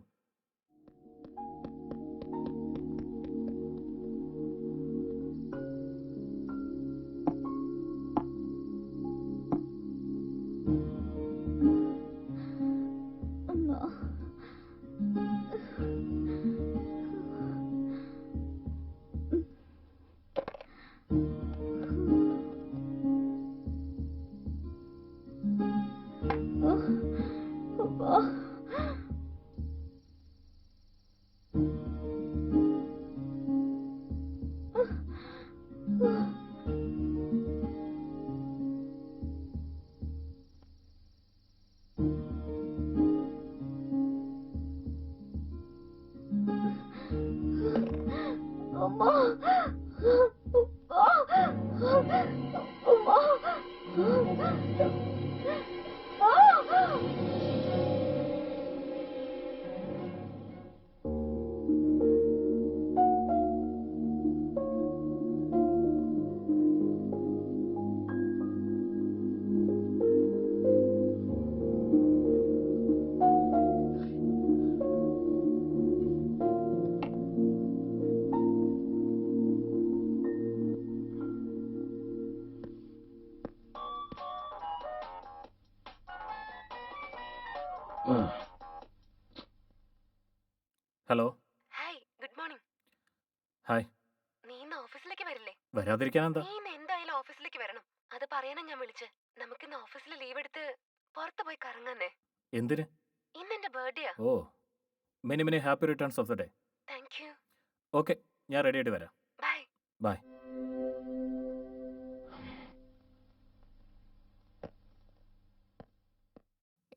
Hello. Hi, good morning. Hi. നീ ഇന്ന് ഓഫീസിലേക്ക് വരില്ലേ? വരാതിരിക്കാൻ എന്താ? നീ ഇന്ന് എന്തായാലും ഓഫീസിലേക്ക് വരണം. അത് പറയാനാ ഞാൻ വിളിച്ചേ. നമുക്ക് ഇന്ന് ഓഫീസിൽ ലീവ് എടുത്ത് പുറത്ത് പോയി കറങ്ങാന്നേ. എന്തിന്? ഇന്ന് എന്റെ ബർത്ത്ഡേയാ. ഓ, many many happy returns of the day. Thank you. Okay, ഞാൻ റെഡി ആയിട്ട് വരാം. ബൈ. ബൈ.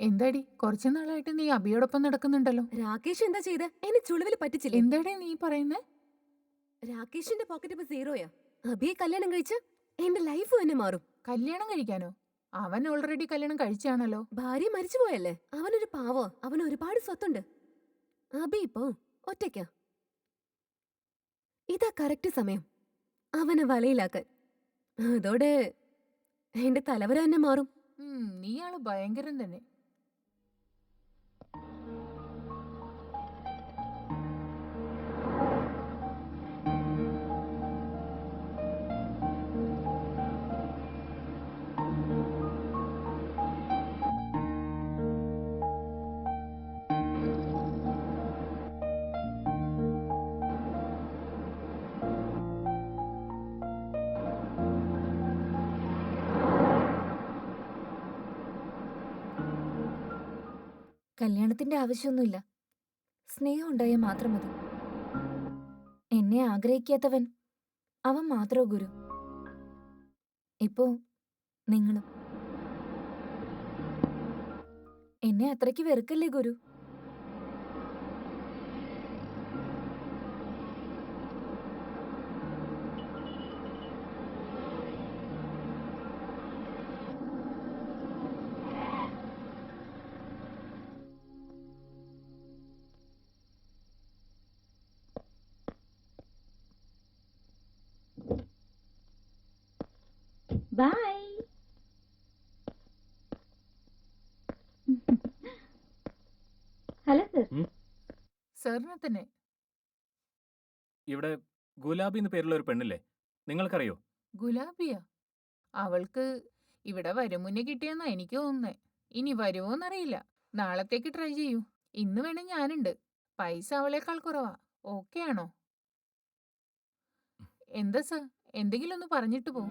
എന്താടി കുറച്ചു നാളായിട്ട് നീ അബിയോടൊപ്പം നടക്കുന്നുണ്ടല്ലോ? രാകേഷ് എന്താ ചെയ്തേ? എന്നെ ചുളിവിൽ പറ്റിച്ചില്ലേ? എന്താടി നീ പറയുന്നേ? രാകേഷിന്റെ പോക്കറ്റ് ഇപ്പൊ സീറോയാ. അബിയെ കല്യാണം കഴിച്ച് എന്റെ ലൈഫ് തന്നെ മാറും. കല്യാണം കഴിക്കാനോ? അവൻ ഓൾറെഡി കല്യാണം കഴിച്ചാണല്ലോ. ഭാര്യ മരിച്ചു പോയല്ലേ? അവനൊരു പാവോ. അവന് ഒരുപാട് സ്വത്തുണ്ട്. അബി ഇപ്പോ ഒറ്റയ്ക്കാ. ഇതാ കറക്റ്റ് സമയം അവനെ വലയിലാക്കാൻ. അതോടെ എന്റെ തലവര തന്നെ മാറും. നീയാള് ഭയങ്കരം തന്നെ. കല്യാണത്തിന്റെ ആവശ്യമൊന്നുമില്ല, സ്നേഹം ഉണ്ടായാൽ മാത്രം മതി. എന്നെ ആഗ്രഹിക്കാത്തവൻ അവൻ മാത്രമോ ഗുരു? ഇപ്പോ നിങ്ങളും. എന്നെ അത്രയ്ക്ക് വെറുക്കല്ലേ ഗുരു? ബൈ. Hello sir. സാറിനെ തന്നെ. ഇവിടെ ഗുലാബി എന്ന് പേരുള്ള ഒരു പെണ്ണില്ലേ, നിങ്ങൾക്കറിയോ? ഗുലാബിയാ? അവൾക്ക് ഇവിടെ വരും മുന്നേ കിട്ടിയെന്നാ എനിക്ക് തോന്നുന്നേ. ഇനി വരുമോന്നറിയില്ല. നാളത്തേക്ക് ട്രൈ ചെയ്യൂ. ഇന്ന് വേണേ ഞാനുണ്ട്. പൈസ അവളേക്കാൾ കുറവാ. ഓക്കെ ആണോ? എന്താ സർ, എന്തെങ്കിലും ഒന്ന് പറഞ്ഞിട്ട് പോ.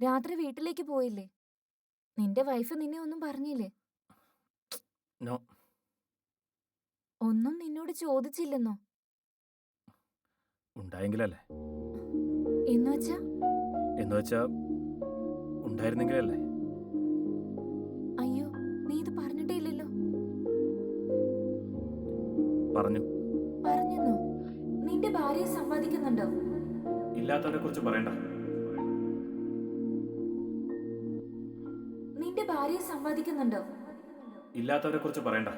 രാത്രി വീട്ടിലേക്ക് പോയില്ലേ? നിന്റെ വൈഫ് നിന്നെ ഒന്നും പറഞ്ഞില്ലേ? നോ. ഒന്നും നിന്നോട് ചോദിച്ചില്ലെന്നോ? ഉണ്ടായെങ്കിലല്ലേ. എന്നുവച്ചാ? എന്നുവെച്ചാ ഉണ്ടായിരുന്നെങ്കിലല്ലേ. അയ്യോ, നീ ഇത് പറഞ്ഞിട്ടേ ഇല്ലല്ലോ. പറഞ്ഞു. പറഞ്ഞെന്നോ? നിന്റെ ഭാര്യയെ സമ്മതിക്കുന്നുണ്ടോ? ഇല്ലാത്തവരെ കുറിച്ച് പറയണ്ട. നിന്റെ ഭാര്യയെ സമ്മതിക്കുന്നുണ്ടോ? ഇല്ലാത്തവരെ കുറിച്ച് പറയണ്ട.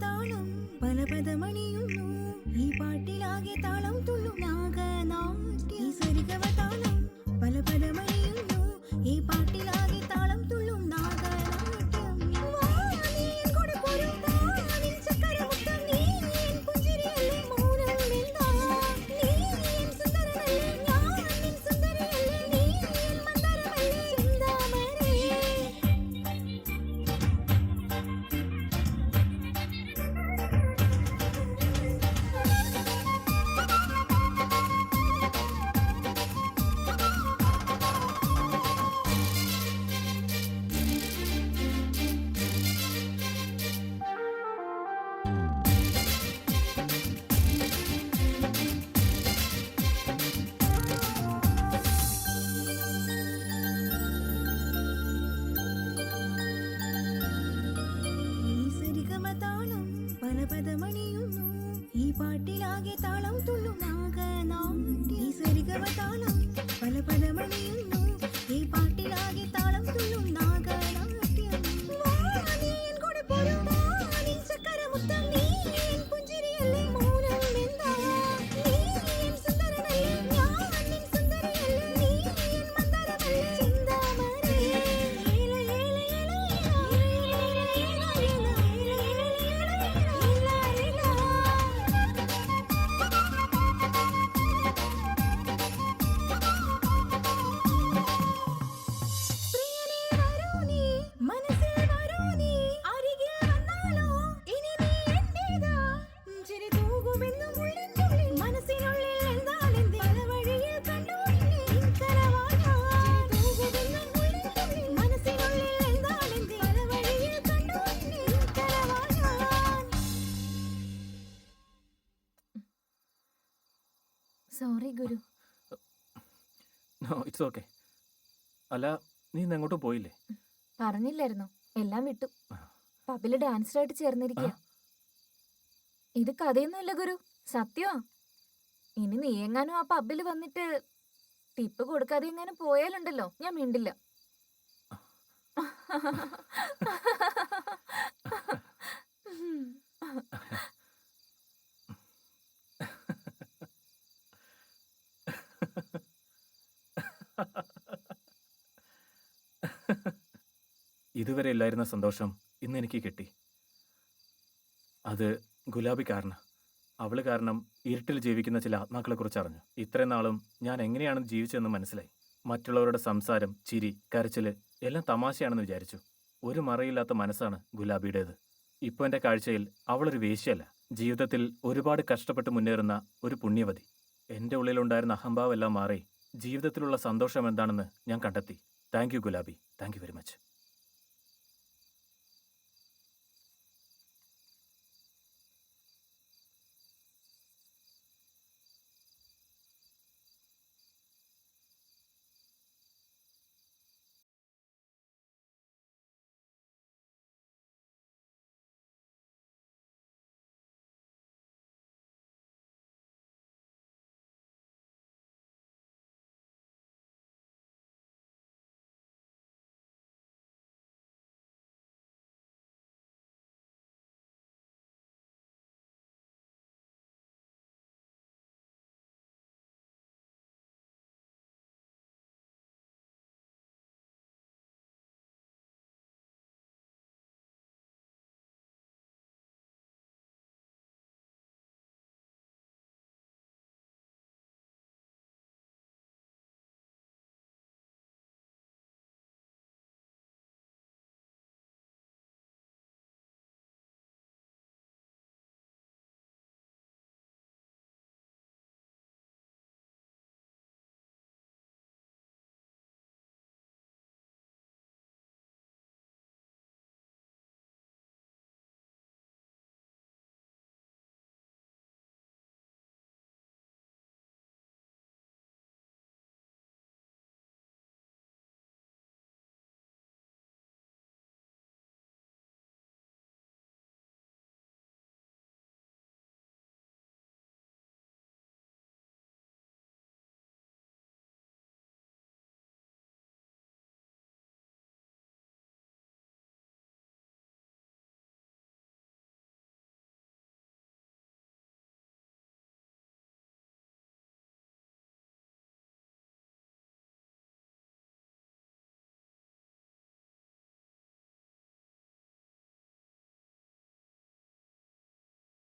താളം പലപദമണിയുന്നു ഈ പാട്ടിലാകെ താളം തുള്ളും നാഗനാട്യം. ഈ സരിഗമ താളം പലപദമണിയുന്നു ഈ പാട്ടിലാകെ താളം തുള്ളും നാഗനാട്യം. വാ നീ എൻ കൂടെ പോരൂ, വാ നിൻ ചക്കരമുത്തം, നീ എൻ പുഞ്ചിരിയല്ലേ, മൗനം എന്താ? നീ എൻ സുന്ദരനല്ലേ, ഞാൻ നിൻ സുന്ദരിയല്ലേ, നീ എൻ മന്ദരമല്ലേ, ചിന്താമണി. ഈ സരിഗമ താളം പലപദമണിയുന്നു ഈ പാട്ടിലാകെ താളം തുള്ളും നാഗനാട്യം. ഈ സരിഗമ താളം പലപദമണിയുന്നു ഈ പാട്ടിലാകെ താളം തുള്ളും നാഗനാട്യം. വാ നീ എൻ കൂടെ പോരൂ, വാ നിൻ ചക്കരമുത്തം, നീ എൻ പുഞ്ചിരിയല്ലേ, മൗനം എന്താ? നീ എൻ സുന്ദരനല്ലേ, ഞാൻ നിൻ സുന്ദരിയല്ലേ, നീ എൻ മന്ദരമല്ലേ, ചിന്താമണി. ഏല ഏല ഏല സോറി ഗുരു. No, it's okay. അല്ല, നീ ഇന്ന് എങ്ങോട്ടും പോയില്ലേ? പറഞ്ഞില്ലായിരുന്നോ? എല്ലാം വിട്ടു. പബ്ബില് ഡാൻസറായിട്ട് ചേർന്നിരിക്കുക. ഇത് കഥയൊന്നുമല്ല ഗുരു, സത്യമാ. ഇനി നീ എങ്ങാനും ആ പബ്ബില് വന്നിട്ട് ടിപ്പ് കൊടുക്കാതെ എങ്ങാനും പോയാലുണ്ടല്ലോ, ഞാൻ മിണ്ടില്ല. ഇതുവരെ ഇല്ലായിരുന്ന സന്തോഷം ഇന്ന് എനിക്ക് കിട്ടി. അത് ഗുലാബി കാരണം. അവള് കാരണം ഇരുട്ടിൽ ജീവിക്കുന്ന ചില ആത്മാക്കളെക്കുറിച്ച് അറിഞ്ഞു. ഇത്രയും നാളും ഞാൻ എങ്ങനെയാണ് ജീവിച്ചതെന്ന് മനസ്സിലായി. മറ്റുള്ളവരുടെ സംസാരം, ചിരി, കരച്ചില് എല്ലാം തമാശയാണെന്ന് വിചാരിച്ചു. ഒരു മറയില്ലാത്ത മനസ്സാണ് ഗുലാബിയുടേത്. ഇപ്പോൾ എൻ്റെ കാഴ്ചയിൽ അവളൊരു വേശ്യയല്ല, ജീവിതത്തിൽ ഒരുപാട് കഷ്ടപ്പെട്ട് മുന്നേറുന്ന ഒരു പുണ്യവതി. എൻ്റെ ഉള്ളിലുണ്ടായിരുന്ന അഹംഭാവം എല്ലാം മാറി ജീവിതത്തിലുള്ള സന്തോഷം എന്താണെന്ന് ഞാൻ കണ്ടെത്തി. Thank you gulabi, thank you very much.